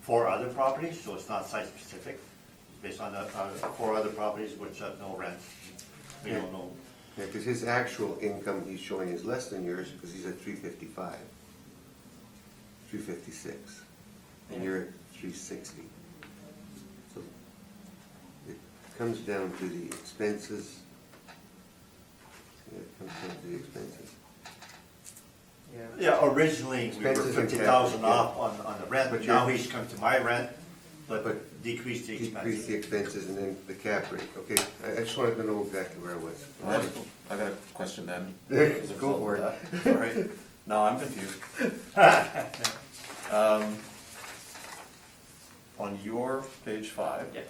Speaker 3: 4 other properties, so it's not site specific. It's based on 4 other properties which have no rent. We don't know.
Speaker 1: Yeah, because his actual income he's showing is less than yours because he's at 355, 356, and you're at 360. So it comes down to the expenses. Yeah, it comes down to the expenses.
Speaker 4: Yeah.
Speaker 3: Yeah, originally, we were
Speaker 1: Expenses and
Speaker 3: 50,000
Speaker 1: capital,
Speaker 3: off on the rent,
Speaker 1: But
Speaker 3: but now
Speaker 1: you're-
Speaker 3: he's come to my rent, but
Speaker 1: But
Speaker 3: decreased the
Speaker 1: Decrease the
Speaker 3: expenses.
Speaker 1: expenses and then the cap rate. Okay, I just wanted to know exactly where I was.
Speaker 5: I got a question then.
Speaker 1: Go for it.
Speaker 5: All right, now I'm confused. On your page 5,
Speaker 4: Yes.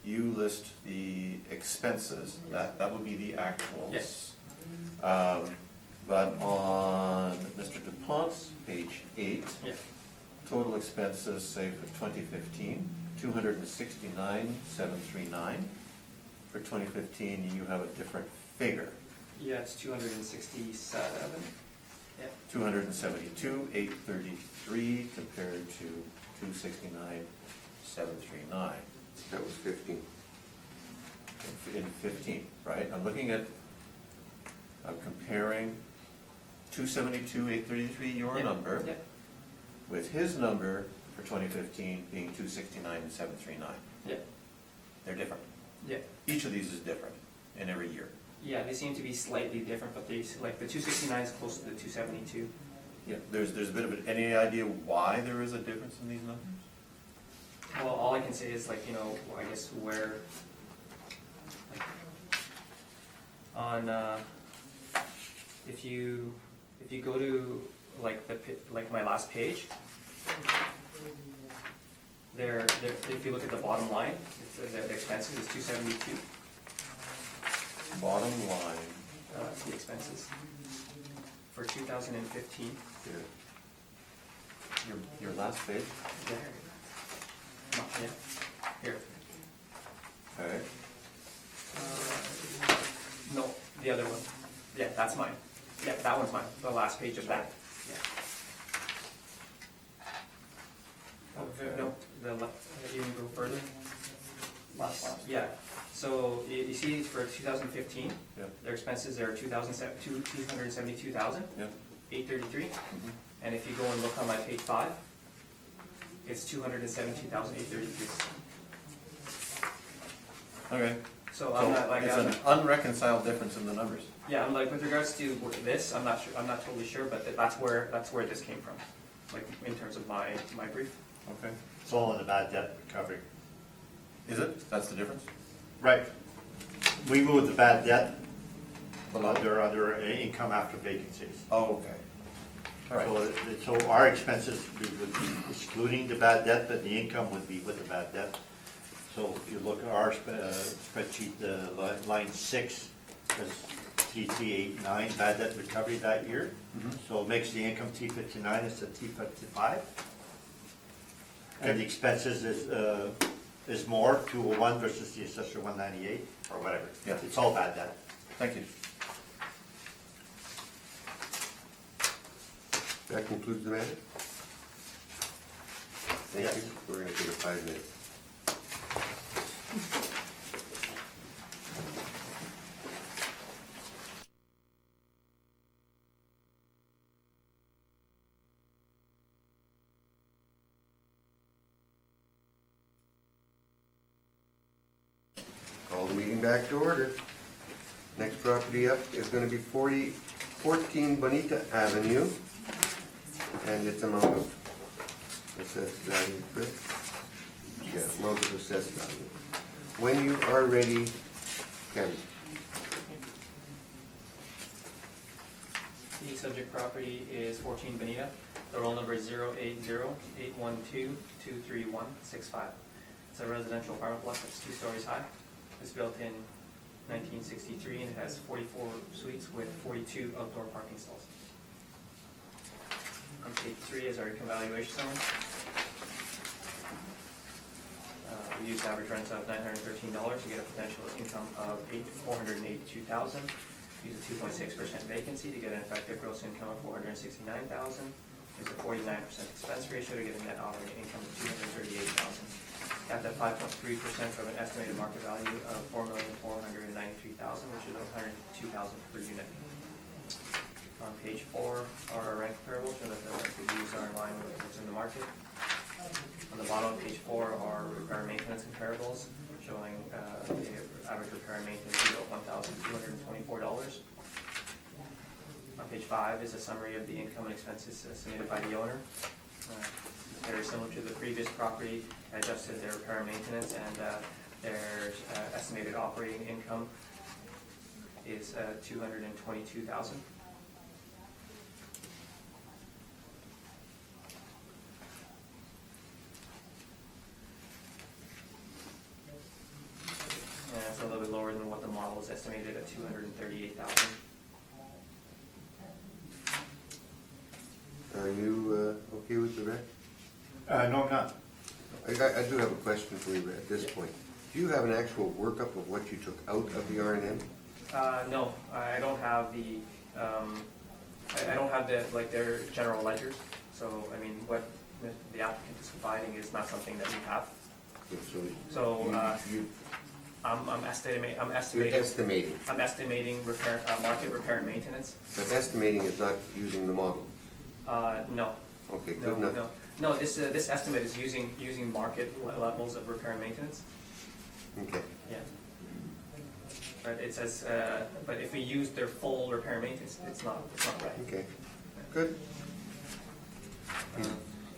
Speaker 5: you list the expenses, that would be the actuals.
Speaker 4: Yes.
Speaker 5: But on Mr. DuPont's page 8,
Speaker 4: Yeah.
Speaker 5: total expenses, say for 2015, 269,739. For 2015, you have a different figure,
Speaker 4: Yeah, it's 267. Yeah.
Speaker 5: 272,833 compared to 269,739
Speaker 1: That was 15.
Speaker 5: in 15, right? I'm comparing 272,833, your
Speaker 4: Yeah.
Speaker 5: number,
Speaker 4: Yeah.
Speaker 5: with his number for 2015 being 269,739.
Speaker 4: Yeah.
Speaker 5: They're different.
Speaker 4: Yeah.
Speaker 5: Each of these is different in every year.
Speaker 4: Yeah, they seem to be slightly different, but like the 269 is close to the 272.
Speaker 5: Yeah. There's a bit of any idea why there is a difference in these numbers?
Speaker 4: Well, all I can say is like, I guess where, like, on, if you go to like like my last page, if you look at the bottom line, the expenses is 272.
Speaker 5: Bottom line,
Speaker 4: The expenses for 2015.
Speaker 5: your last page,
Speaker 4: Yeah. Here.
Speaker 5: okay,
Speaker 4: No, the other one. Yeah, that's mine. Yeah, that one's mine. The last page of that. Yeah. No, you can go further.
Speaker 3: Last.
Speaker 4: Yeah. So you see, for 2015,
Speaker 5: yeah,
Speaker 4: their expenses are 272,833.
Speaker 5: yeah.
Speaker 4: And if you go and look on my page 5, it's 272,833.
Speaker 5: Okay.
Speaker 4: So I'm not like,
Speaker 5: It's an unreconciled difference in the numbers.
Speaker 4: yeah, I'm like, with regards to this, I'm not sure, I'm not totally sure, but that's where this came from, like, in terms of my brief.
Speaker 5: Okay.
Speaker 3: It's all in the bad debt recovery.
Speaker 5: Is it? That's the difference?
Speaker 3: Right. We moved the bad debt
Speaker 5: Below?
Speaker 3: under income after vacancies.
Speaker 5: Oh, okay. All right.
Speaker 3: So our expenses would be excluding the bad debt, but the income would be with the bad debt. So if you look at our spreadsheet, line 6, there's T389 bad debt recovery that year. So it makes the income T59 instead of T55. And the expenses is more, 201 versus the assessor 198, or whatever.
Speaker 5: Yeah.
Speaker 3: It's all bad debt.
Speaker 5: Thank you.
Speaker 1: That concludes the matter? Thank
Speaker 3: Yes.
Speaker 1: you. We're gonna take a 5 minute. Call the meeting back to order. Next property up is gonna be 14 Bonita Avenue, and its amount of assessed value, Chris? Yeah, amount of assessed value. When you are ready, Ken.
Speaker 4: The subject property is 14 Bonita. The roll number is 080-812-23165. It's a residential apartment block that's 2 stories high. It's built in 1963 and it has 44 suites with 42 outdoor parking stalls. On page 3 is our income valuation summary. We used average rents of $913 to get a potential income of $482,000. Use a 2.6% vacancy to get an effective gross income of $469,000. Use a 49% expense ratio to get a net operating income of $238,000. Capped at 5.3% from an estimated market value of $4,493,000, which is $102,000 per unit. On page 4 are our rent comparables, so that the rent reviews are in line with what's in the market. On the bottom of page 4 are repair and maintenance comparables, showing the average repair and maintenance fee of $1,224. On page 5 is a summary of the income and expenses submitted by the owner. Very similar to the previous property, adjusted their repair and maintenance, and their estimated operating income is $222,000. And it's a little bit lower than what the model is estimated at $238,000.
Speaker 1: Are you okay with the rec?
Speaker 3: No, I'm not.
Speaker 1: I do have a question for you at this point. Do you have an actual workup of what you took out of the R&M?
Speaker 4: No, I don't have the, I don't have the, like, their general ledgers. So, I mean, what the applicant is providing is not something that we have. So, I'm estimating,
Speaker 1: You're estimating,
Speaker 4: I'm estimating repair, market repair and maintenance.
Speaker 1: but estimating is not using the model.
Speaker 4: No.
Speaker 1: Okay,
Speaker 4: No,
Speaker 1: good enough.
Speaker 4: no. No, this estimate is using market levels of repair and maintenance.
Speaker 1: Okay,
Speaker 4: Yeah. But it says, but if we use their full repair and maintenance, it's not right.
Speaker 1: okay, good.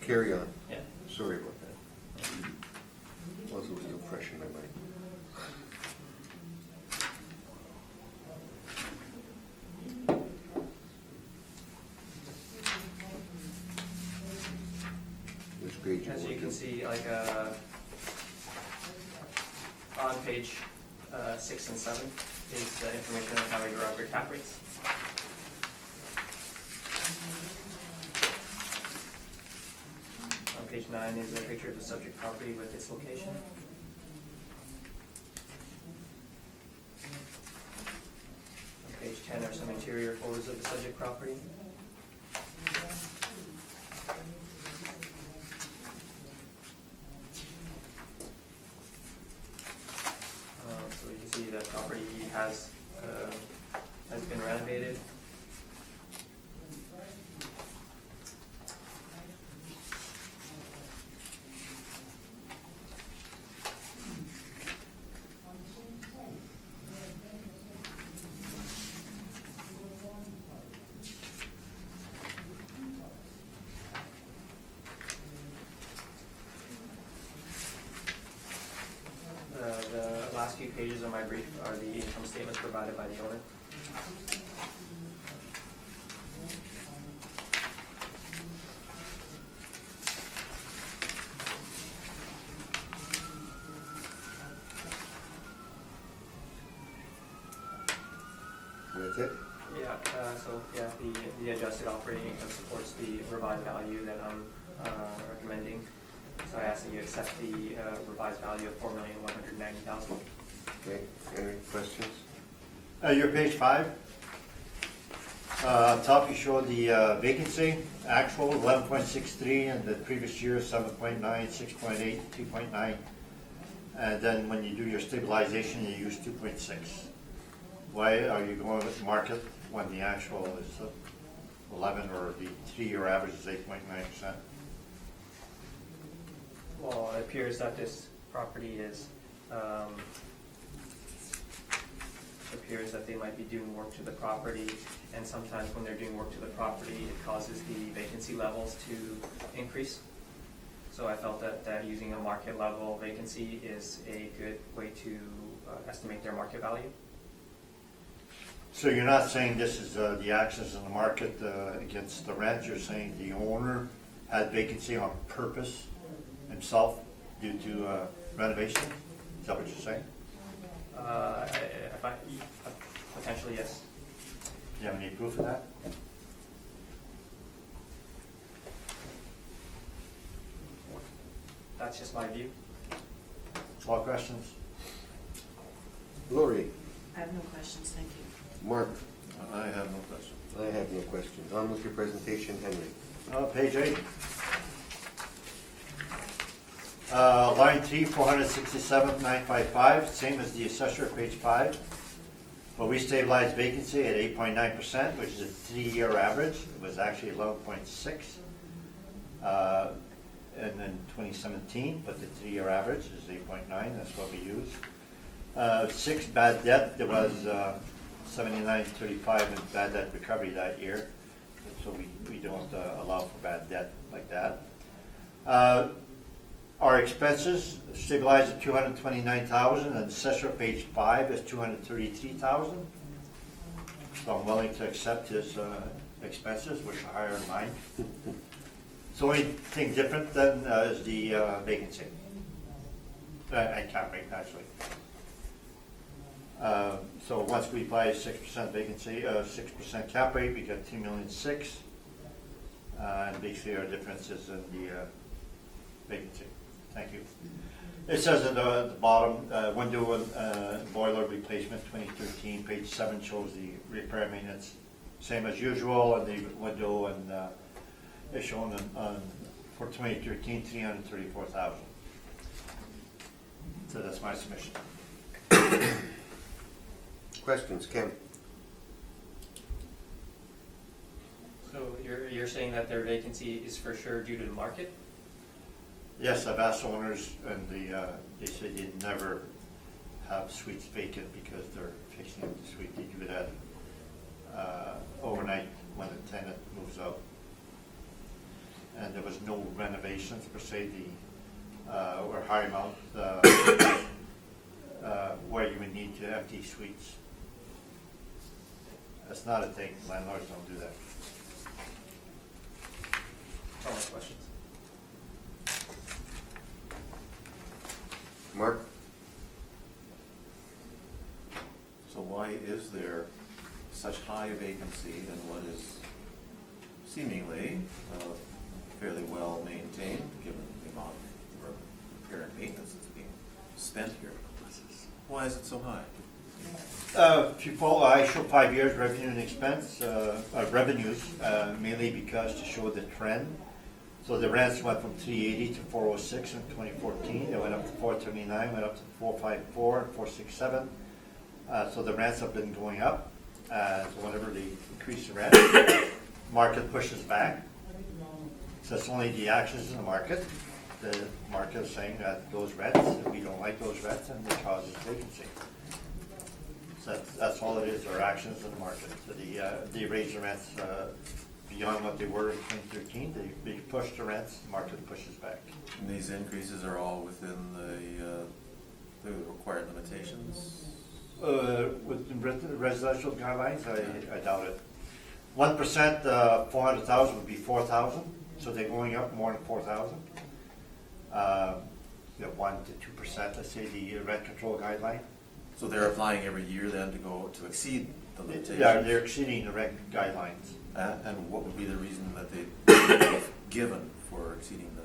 Speaker 1: Carry on.
Speaker 4: Yeah.
Speaker 1: Sorry about that. Also, it was still fresh in my mind. Which grade you
Speaker 4: As you
Speaker 1: want
Speaker 4: can
Speaker 1: to?
Speaker 4: see, like, on page 6 and 7 is information on how we derive your cap rates. On page 9 is a picture of the subject property with its location. On page 10 are some interior photos of the subject property. So you can see that property has been renovated. The last few pages of my brief are the income statements provided by the owner.
Speaker 1: That's it?
Speaker 4: The adjusted operating income supports the revised value that I'm recommending. So I ask that you accept the revised value of $4,190,000.
Speaker 1: Okay, any questions?
Speaker 3: Your page 5. Top you show the vacancy, actual 11.63, and the previous year 7.9, 6.8, 2.9. And then when you do your stabilization, you use 2.6. Why are you going with market when the actual is 11 or the 3-year average is 8.9%?
Speaker 4: Well, it appears that this property is, appears that they might be doing work to the property, and sometimes when they're doing work to the property, it causes the vacancy levels to increase. So I felt that using a market level vacancy is a good way to estimate their market value.
Speaker 3: So you're not saying this is the access in the market against the rent, you're saying the owner had vacancy on purpose himself due to renovation? Is that what you're saying?
Speaker 4: Potentially, yes.
Speaker 3: Do you have any proof of that?
Speaker 4: That's just my view.
Speaker 3: All questions?
Speaker 1: Lori,
Speaker 6: I have no questions, thank you.
Speaker 1: Mark,
Speaker 5: I have no question.
Speaker 1: I have no questions. On with your presentation, Henry.
Speaker 3: Page 8. Line 3, 467,955, same as the assessor, page 5. But we stabilized vacancy at 8.9%, which is a 3-year average. It was actually 11.6 and then 2017, but the 3-year average is 8.9. That's what we use. 6 bad debt. There was 79.35 in bad debt recovery that year, so we don't allow for bad debt like that. Our expenses stabilized at $229,000, and assessor page 5 is $233,000. So I'm willing to accept his expenses, which are higher than mine. So only thing different then is the vacancy. I cap rate actually. So once we apply 6% vacancy, 6% cap rate, we get $2,006,000, and basically our difference is in the vacancy. Thank you. It says at the bottom, window and boiler replacement 2013, page 7 shows the repair maintenance, same as usual, and the window and is shown for 2013, $334,000. So that's my submission.
Speaker 1: Questions, Ken?
Speaker 4: So you're saying that their vacancy is for sure due to the market?
Speaker 3: Yes, I've asked owners, and they say they never have suites vacant because they're fixing up the suite. They do that overnight when the tenant moves out. And there was no renovations per se. Or high amount where you would need to empty suites. That's not a thing. Landlords don't do that.
Speaker 4: All my questions.
Speaker 1: Mark?
Speaker 5: So why there such high vacancy in what is seemingly fairly well maintained, given the amount of repair and maintenance that's being spent here? Why is it so high?
Speaker 3: If you follow, I show 5 years revenue and expense, revenues, mainly because to show the trend. So the rents went from 380 to 406 in 2014. They went up to 439, went up to 454 and 467. So the rents have been going up. So whenever they increase the rent, market pushes back. So it's only the actions in the market. The market is saying that those rents, if we don't like those rents, and it causes vacancy. So that's all it is, our actions in the market. So they raise the rents beyond what they were in 2013. They push the rents, the market pushes back.
Speaker 5: And these increases are all within the required limitations?
Speaker 3: With the residential guidelines, I doubt it. 1%, 400,000 would be 4,000, so they're going up more than 4,000. 1 to 2%, let's say the rent control guideline.
Speaker 5: So they're applying every year then to exceed the limitations?
Speaker 3: Yeah, they're exceeding the rent guidelines.
Speaker 5: And what would be the reason that they've given for exceeding the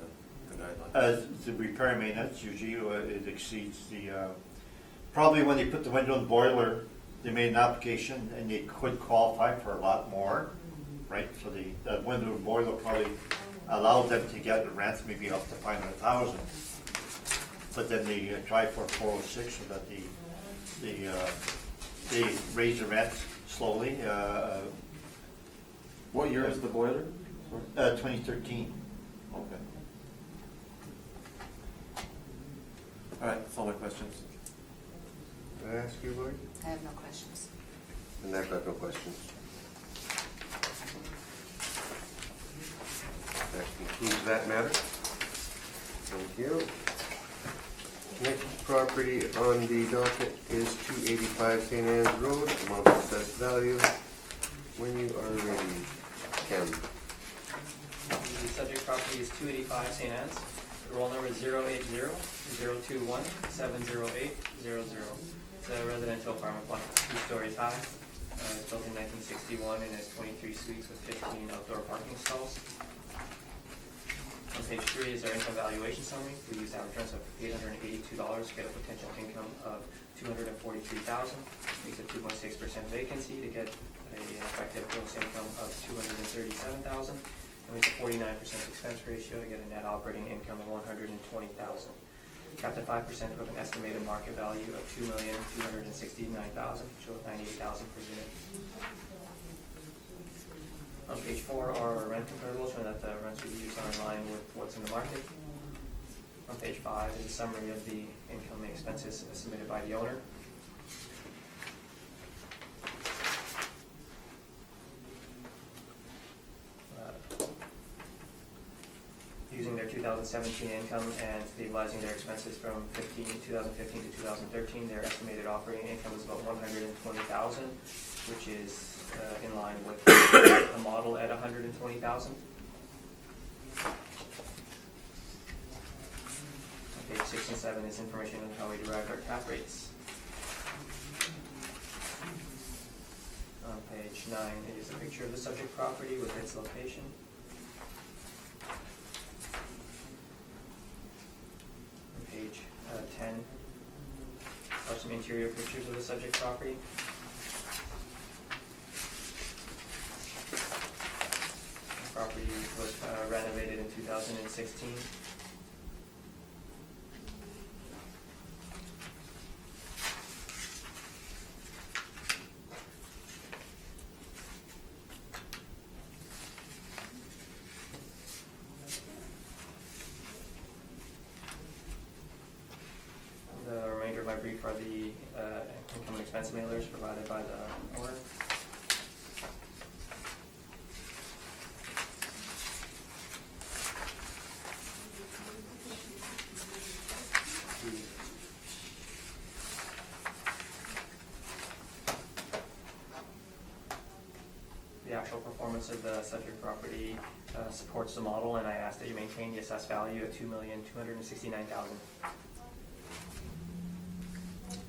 Speaker 5: guidelines?
Speaker 3: The repair and maintenance, usually it exceeds the, probably when they put the window and boiler, they made an application and they could qualify for a lot more, right? So the window and boiler probably allowed them to get the rents maybe up to 500,000. But then they tried for 406 so that they raised the rents slowly.
Speaker 5: What year is the boiler?
Speaker 3: 2013.
Speaker 5: Okay. All right, that's all my questions.
Speaker 1: Can I ask you, Lloyd?
Speaker 6: I have no questions.
Speaker 1: And I've got no questions. That concludes that matter. Thank you. Next property on the docket is 285 St. Anne's Road, amount of assessed value. When you are ready, Ken.
Speaker 4: The subject property is 285 St. Anne's. The roll number is 080-021-70800. It's a residential apartment block, 2 stories high. It's built in 1961 and has 23 suites with 15 outdoor parking stalls. On page 3 is our income valuation summary. We used average rents of $882 to get a potential income of $243,000. Makes a 2.6% vacancy to get an effective gross income of $237,000. And makes a 49% expense ratio to get a net operating income of $120,000. Capped at 5% with an estimated market value of $2,269,000, show at $98,000 per unit. On page 4 are our rent comparables, showing that the rents we use are in line with what's in the market. On page 5 is a summary of the income and expenses submitted by the owner. Using their 2017 income and stabilizing their expenses from 2015 to 2013, their estimated operating income was about $120,000, which is in line with the model at $120,000. Page 6 and 7 is information on how we derived our cap rates. On page 9 is a picture of the subject property with its location. On page 10 are some interior pictures of the subject property. The property was renovated in 2016. The remainder of my brief are the income and expense mailers provided by the owner. The actual performance of the subject property supports the model, and I ask that you maintain the assessed value at $2,269,000.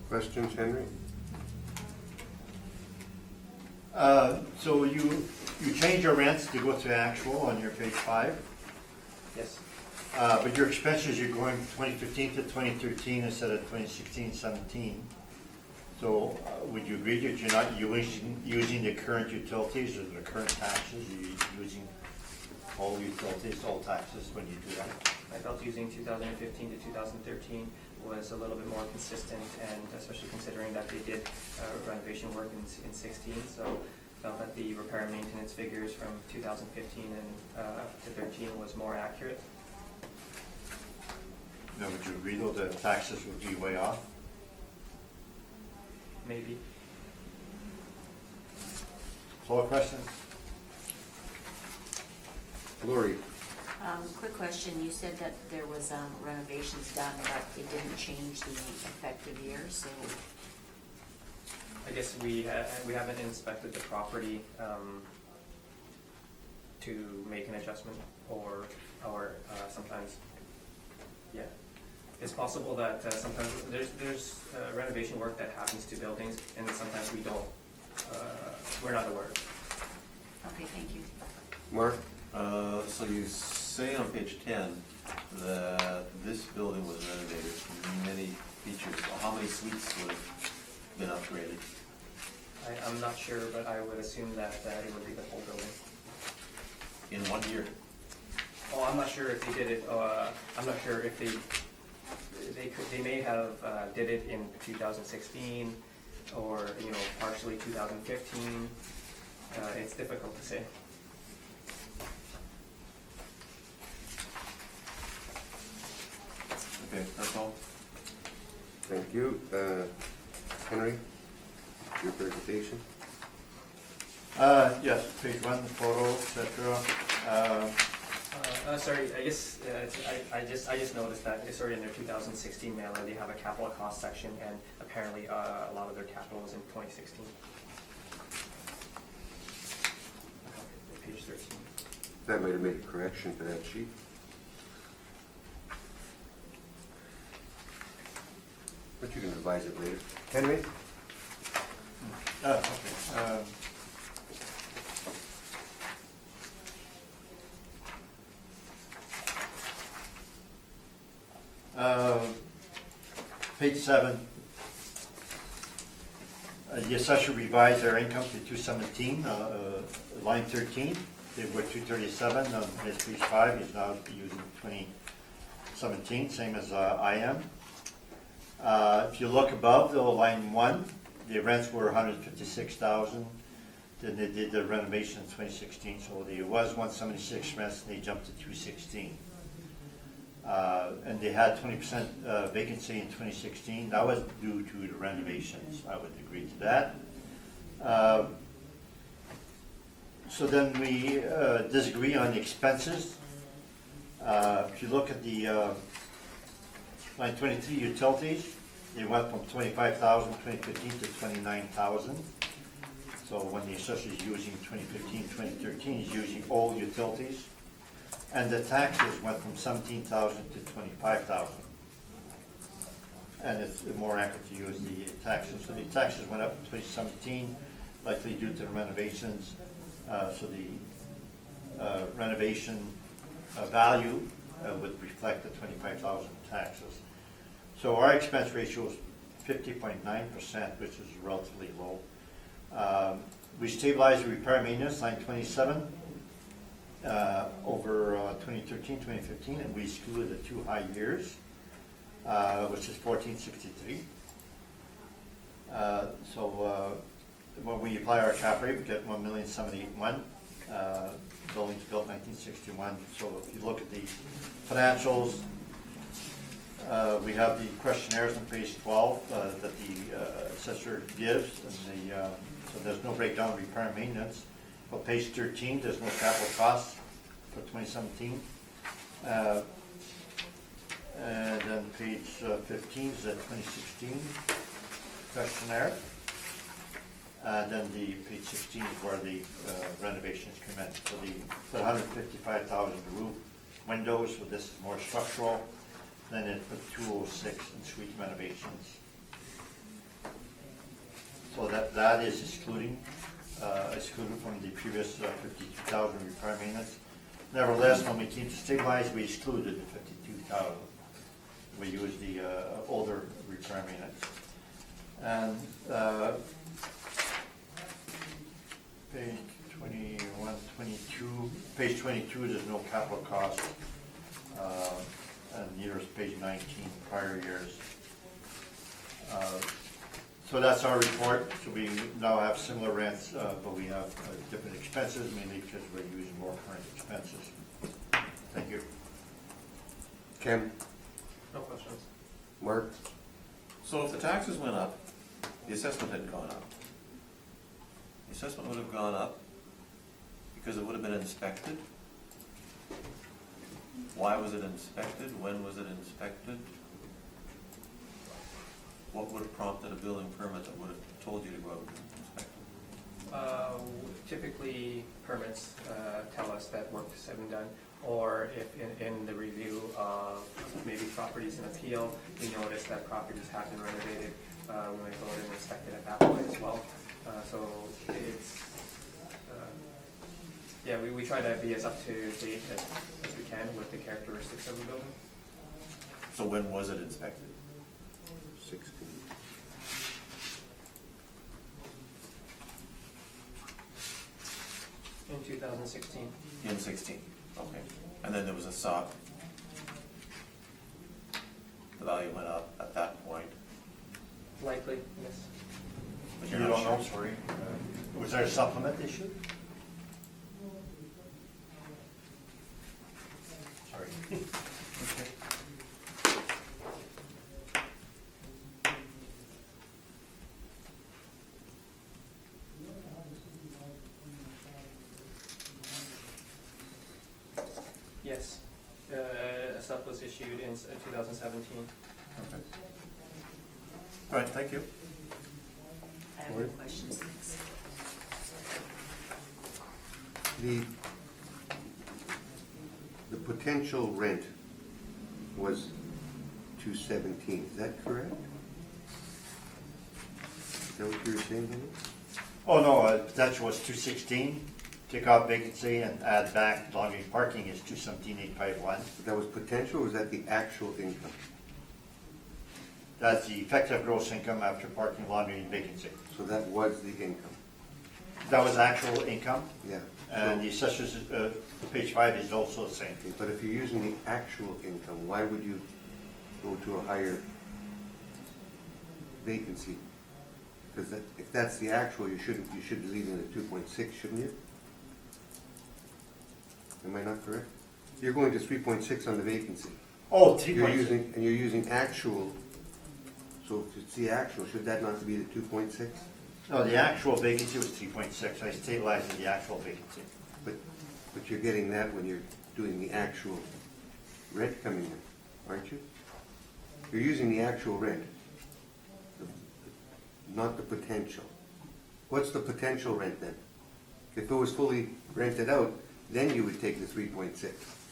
Speaker 1: Questions, Henry?
Speaker 3: So you change your rents to go to actual on your page 5,
Speaker 4: Yes.
Speaker 3: but your expenses, you're going 2015 to 2013 instead of 2016, 17. So would you agree that you're not using the current utilities or the current taxes? You're using all utilities, all taxes when you do that?
Speaker 4: I felt using 2015 to 2013 was a little bit more consistent, and especially considering that they did renovation work in 16, so felt that the repair and maintenance figures from 2015 to 13 was more accurate.
Speaker 3: Now, would you agree though the taxes would be way off?
Speaker 4: Maybe.
Speaker 3: Follow-up questions?
Speaker 1: Lori,
Speaker 6: Quick question, you said that there was renovations done, but it didn't change the effective year, so
Speaker 4: I guess we haven't inspected the property to make an adjustment, or sometimes, yeah. It's possible that sometimes there's renovation work that happens to buildings, and sometimes we don't, we're not aware.
Speaker 6: okay, thank you.
Speaker 1: Mark?
Speaker 5: So you say on page 10 that this building was renovated, many features. How many suites would have been upgraded?
Speaker 4: I'm not sure, but I would assume that it would be the whole building.
Speaker 5: In 1 year?
Speaker 4: Oh, I'm not sure if they did it, I'm not sure if they may have did it in 2016, or, partially 2015. It's difficult to say.
Speaker 5: Okay, that's all.
Speaker 1: Thank you. Henry, your presentation?
Speaker 3: Yes, page 1, photo, etc.
Speaker 4: Sorry, I guess, I just noticed that, in their 2016 mailer, they have a capital cost section, and apparently a lot of their capital was in 2016. Page 13.
Speaker 1: That might have made a correction to that sheet. But you can revise it later. Henry?
Speaker 3: Okay. Page 7. The assessor revised their income to 217, line 13. They were 237 on his page 5. He's now using 2017, same as I am. If you look above the line 1, the rents were 156,000. Then they did the renovation in 2016, so there was 176 rents, and they jumped to 216. And they had 20% vacancy in 2016. That was due to the renovations. I would agree to that. So then we disagree on the expenses. If you look at the line 23 utilities, they went from 25,000 2015 to 29,000. So when the assessor is using 2015, 2013, he's using all utilities. And the taxes went from 17,000 to 25,000. And it's more accurate to use the taxes. So the taxes went up in 2017, likely due to the renovations. So the renovation value would reflect the 25,000 taxes. So our expense ratio is 50.9%, which is relatively low. We stabilized the repair maintenance, line 27, over 2013, 2015, and we excluded the 2 high years, which is 1463. So when we apply our cap rate, we get 1,781,000. Buildings built 1961. So if you look at the financials, we have the questionnaires on page 12 that the assessor gives, and so there's no breakdown of repair and maintenance. But page 13, there's no capital costs for 2017. And then page 15 is the 2016 questionnaire. And then the page 16 is where the renovations come in. So the 155,000 roof windows, so this is more structural. Then it put 206 in suite renovations. So that is excluding excluded from the previous 52,000 repair maintenance. Nevertheless, when we came to stabilize, we excluded the 52,000. We used the older repair maintenance. And page 21, 22, page 22, there's no capital cost. And neither is page 19, prior years. So that's our report. So we now have similar rents, but we have different expenses, mainly because we're using more current expenses. Thank you.
Speaker 1: Ken,
Speaker 4: No questions.
Speaker 1: Mark,
Speaker 5: So if the taxes went up, the assessment had gone up. The assessment would have gone up because it would have been inspected. Why was it inspected? When was it inspected? What would have prompted a building permit that would have told you to go out and inspect it?
Speaker 4: Typically, permits tell us that work has been done, or if in the review of maybe properties in appeal, we notice that properties have been renovated, we might go in and inspect it at that point as well. So it's, yeah, we try to be as up to date as we can with the characteristics of the building.
Speaker 5: So when was it inspected?
Speaker 1: 16.
Speaker 4: In 2016.
Speaker 5: In 16, okay. And then there was a SOP. The value went up at that point.
Speaker 4: Likely, yes.
Speaker 5: But
Speaker 3: You
Speaker 5: you're
Speaker 3: don't
Speaker 5: not
Speaker 3: know,
Speaker 5: sure.
Speaker 3: sorry. Was there a supplement issue? Sorry.
Speaker 5: Okay.
Speaker 4: Yes. A sub was issued in 2017.
Speaker 5: Okay. All right, thank you.
Speaker 6: I have no questions, thanks.
Speaker 1: The potential rent was 217, is that correct? Is that what you were saying, Henry?
Speaker 3: Oh, no, potential was 216. Take out vacancy and add back laundry and parking is 217,851.
Speaker 1: That was potential, or was that the actual income?
Speaker 3: That's the effective gross income after parking, laundry, and vacancy.
Speaker 1: So that was the income,
Speaker 3: That was actual income,
Speaker 1: yeah.
Speaker 3: and the assessors, page 5 is also the same.
Speaker 1: Okay, but if you're using the actual income, why would you go to a higher vacancy? Because if that's the actual, you should be leaving it at 2.6, shouldn't you? Am I not correct? You're going to 3.6 on the vacancy.
Speaker 3: Oh,
Speaker 1: You're
Speaker 3: 3.6.
Speaker 1: using actual, so if it's the actual, should that not be the 2.6?
Speaker 3: No, the actual vacancy was 3.6. I stabilized the actual vacancy.
Speaker 1: But you're getting that when you're doing the actual rent coming in, aren't you? You're using the actual rent, not the potential. What's the potential rent then? If it was fully rented out, then you would take the 3.6.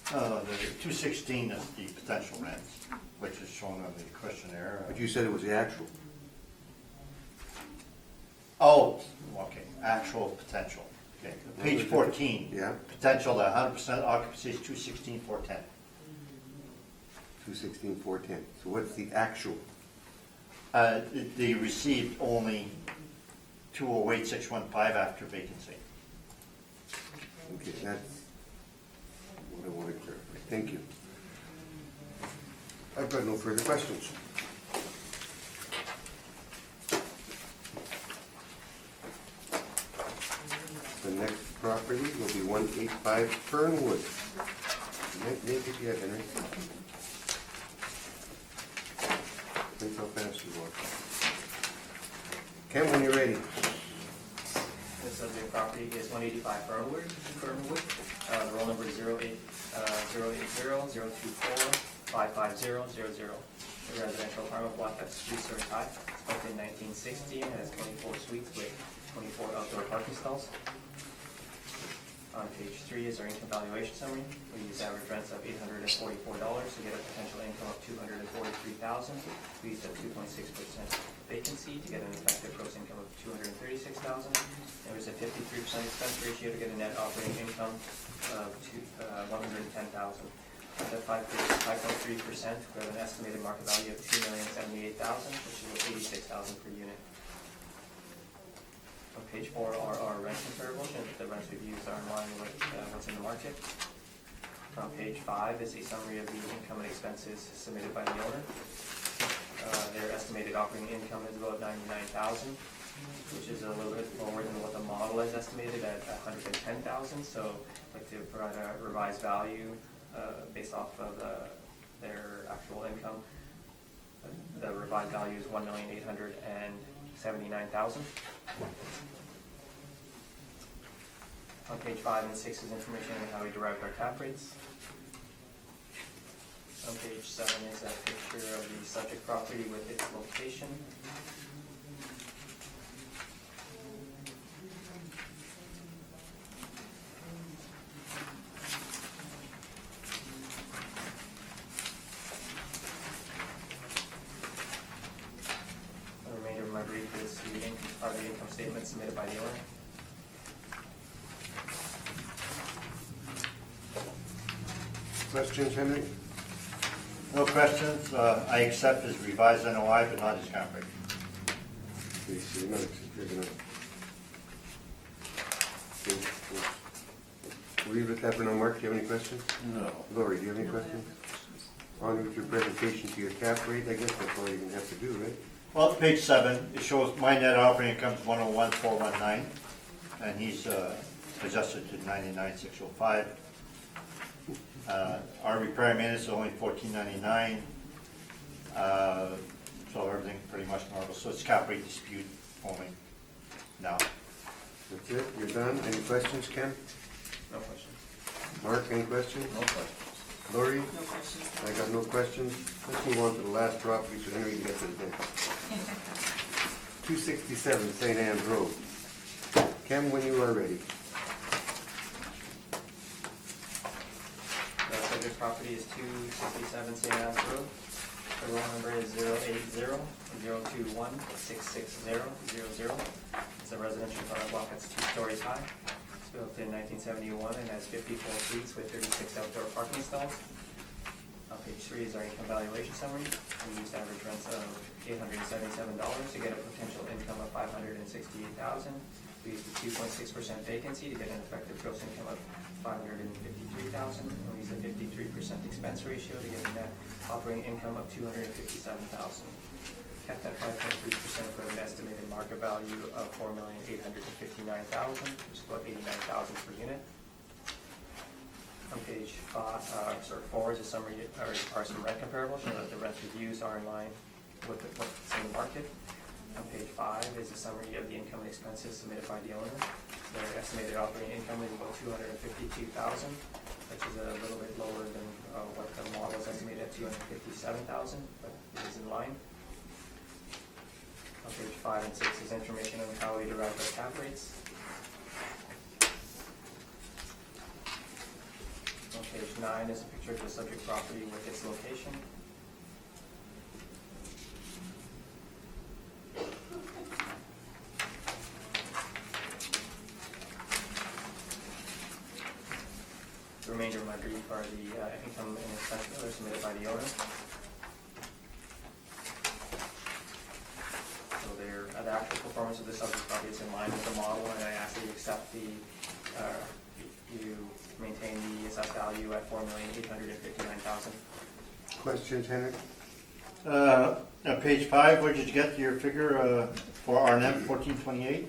Speaker 3: The 216 is the potential rents, which is shown on the questionnaire.
Speaker 1: But you said it was the actual.
Speaker 3: Oh, okay, actual potential. Okay, page 14.
Speaker 1: Yeah.
Speaker 3: Potential to 100% occupancy is 216,410.
Speaker 1: 216,410. So what's the actual?
Speaker 3: They received only 208,615 after vacancy.
Speaker 1: Okay, that's what I want to clarify. Thank you. I've got no further questions. The next property will be 185 Fernwood. You might make it yet, Henry. Think how fast you walk. Ken, when you're ready.
Speaker 4: The subject property is 185 Fernwood. The roll number is 080-024-55000. The residential apartment block that's 3-story high. It's built in 1960 and has 24 suites with 24 outdoor parking stalls. On page 3 is our income valuation summary. We use average rents of $844 to get a potential income of $243,000. We used a 2.6% vacancy to get an effective gross income of $236,000. There was a 53% expense ratio to get a net operating income of $110,000. At 5.3%, we have an estimated market value of $2,078,000, which is $86,000 per unit. On page 4 are our rent comparables, and the rents we've used are in line with what's in the market. On page 5 is a summary of the income and expenses submitted by the owner. Their estimated operating income is about $99,000, which is a little bit lower than what the model is estimated at $110,000. So I'd like to provide a revised value based off of their actual income. The revised value is $1,879,000. On page 5 and 6 is information on how we derived our cap rates. On page 7 is a picture of the subject property with its location. The remainder of my brief is the income statement submitted by the owner.
Speaker 1: Questions, Henry?
Speaker 3: No questions. I accept his revised NOI, but not his cap rate.
Speaker 1: Please, so you're not gonna. We'll leave it at that for now. Mark, do you have any questions?
Speaker 5: No.
Speaker 1: Lori, do you have any questions? On with your presentation to your cap rate, I guess that's all you're gonna have to do, right?
Speaker 3: Well, page 7, it shows my net operating income is 101,419, and he's adjusted to 99,605. Our repair maintenance is only $14.99, so everything pretty much normal. So it's cap rate dispute only now.
Speaker 1: That's it, you're done. Any questions, Ken?
Speaker 4: No question.
Speaker 1: Mark, any questions?
Speaker 5: No questions.
Speaker 1: Lori?
Speaker 6: No questions.
Speaker 1: I got no questions. Let's move on to the last property so Henry can get to the next. 267 St. Anne's Road. Ken, when you are ready.
Speaker 4: The subject property is 267 St. Anne's Road. The roll number is 080-021-66000. It's a residential apartment block that's 2 stories high. It's built in 1971 and has 54 suites with 36 outdoor parking stalls. On page 3 is our income valuation summary. We used average rents of $877 to get a potential income of $568,000. We used a 2.6% vacancy to get an effective gross income of $553,000. And we used a 53% expense ratio to get a net operating income of $257,000. Kept at 5.3% for an estimated market value of $4,859,000, which is about $89,000 per unit. On page 4 is a summary, are some rent comparables, showing that the rents we've used are in line with what's in the market. On page 5 is a summary of the income and expenses submitted by the owner. Their estimated operating income is about $252,000, which is a little bit lower than what the model is estimated at $257,000, but it is in line. On page 5 and 6 is information on how we derive our cap rates. On page 9 is a picture of the subject property with its location. The remainder of my brief are the income and expenses that are submitted by the owner. So the actual performance of the subject property is in line with the model, and I ask that you accept you maintain the assessed value at $4,859,000.
Speaker 1: Questions, Henry?
Speaker 3: On page 5, where did you get your figure for RNM 1428?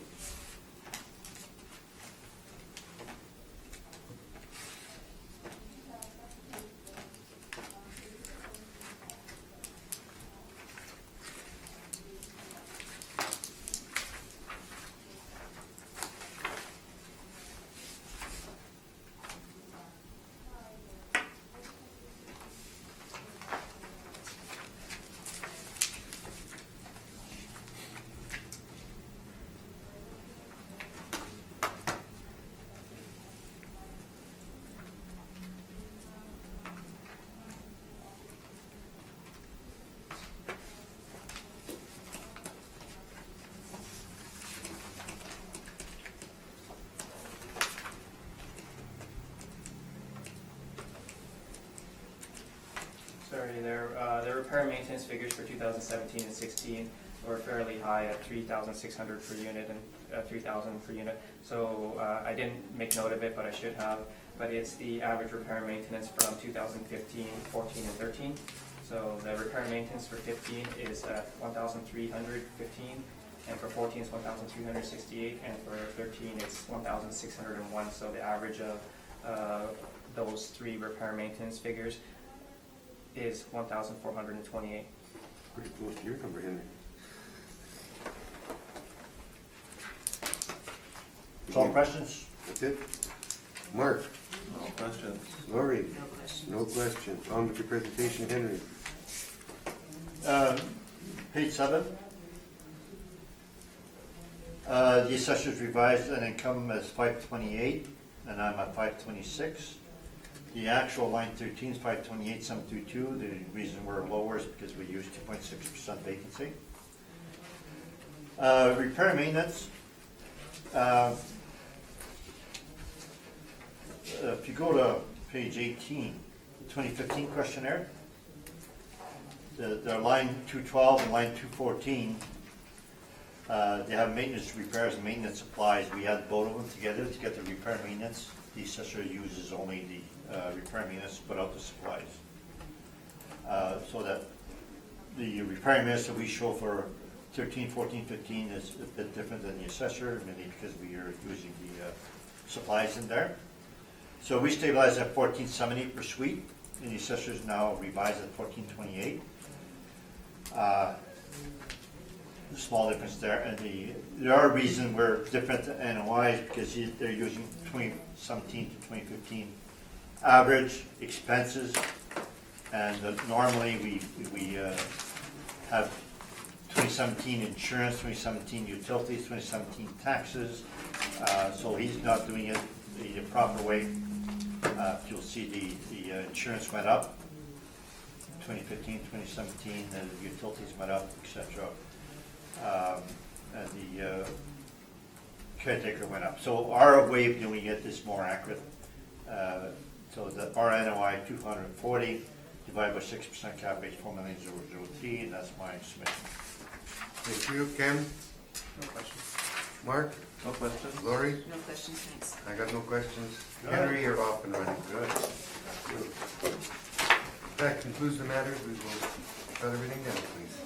Speaker 4: Sorry, their repair and maintenance figures for 2017 and 16 were fairly high at 3,600 per unit and 3,000 per unit. So I didn't make note of it, but I should have. But it's the average repair and maintenance from 2015, 14, and 13. So the repair and maintenance for 15 is at 1,315, and for 14 it's 1,368, and for 13 it's 1,601. So the average of those three repair and maintenance figures is 1,428.
Speaker 1: Pretty close to your number, Henry.
Speaker 3: So questions?
Speaker 1: That's it? Mark?
Speaker 5: No questions.
Speaker 1: Lori?
Speaker 6: No question.
Speaker 1: No questions. On with your presentation, Henry.
Speaker 3: Page 7. The assessors revised an income as 528, and I'm at 526. The actual line 13 is 528, 722. The reason we're lower is because we used 2.6% vacancy. Repair and maintenance. If you go to page 18, the 2015 questionnaire, the line 212 and line 214, they have maintenance repairs and maintenance supplies. We had both of them together to get the repair and maintenance. The assessor uses only the repair and maintenance to put out the supplies. So that the repair and maintenance that we show for 13, 14, 15 is a bit different than the assessor, mainly because we are using the supplies in there. So we stabilize at 1470 per suite, and the assessors now revise at 1428. Small difference there, and there are reasons we're different than NOI is because they're using 2017 to 2015 average expenses, and normally we have 2017 insurance, 2017 utilities, 2017 taxes, so he's not doing it the proper way. You'll see the insurance went up, 2015, 2017, and the utilities went up, etc. And the caretaker went up. So our way of doing it is more accurate. So that our NOI 240 divided by 6% cap rate 4,000,003, and that's my submission.
Speaker 1: Thank you. Ken?
Speaker 4: No questions.
Speaker 1: Mark?
Speaker 5: No questions?
Speaker 1: Lori?
Speaker 6: No questions, thanks.
Speaker 1: I got no questions.
Speaker 3: Good.
Speaker 1: Henry, you're off and running.
Speaker 3: Good.
Speaker 1: That concludes the matters. We will shut everything down, please.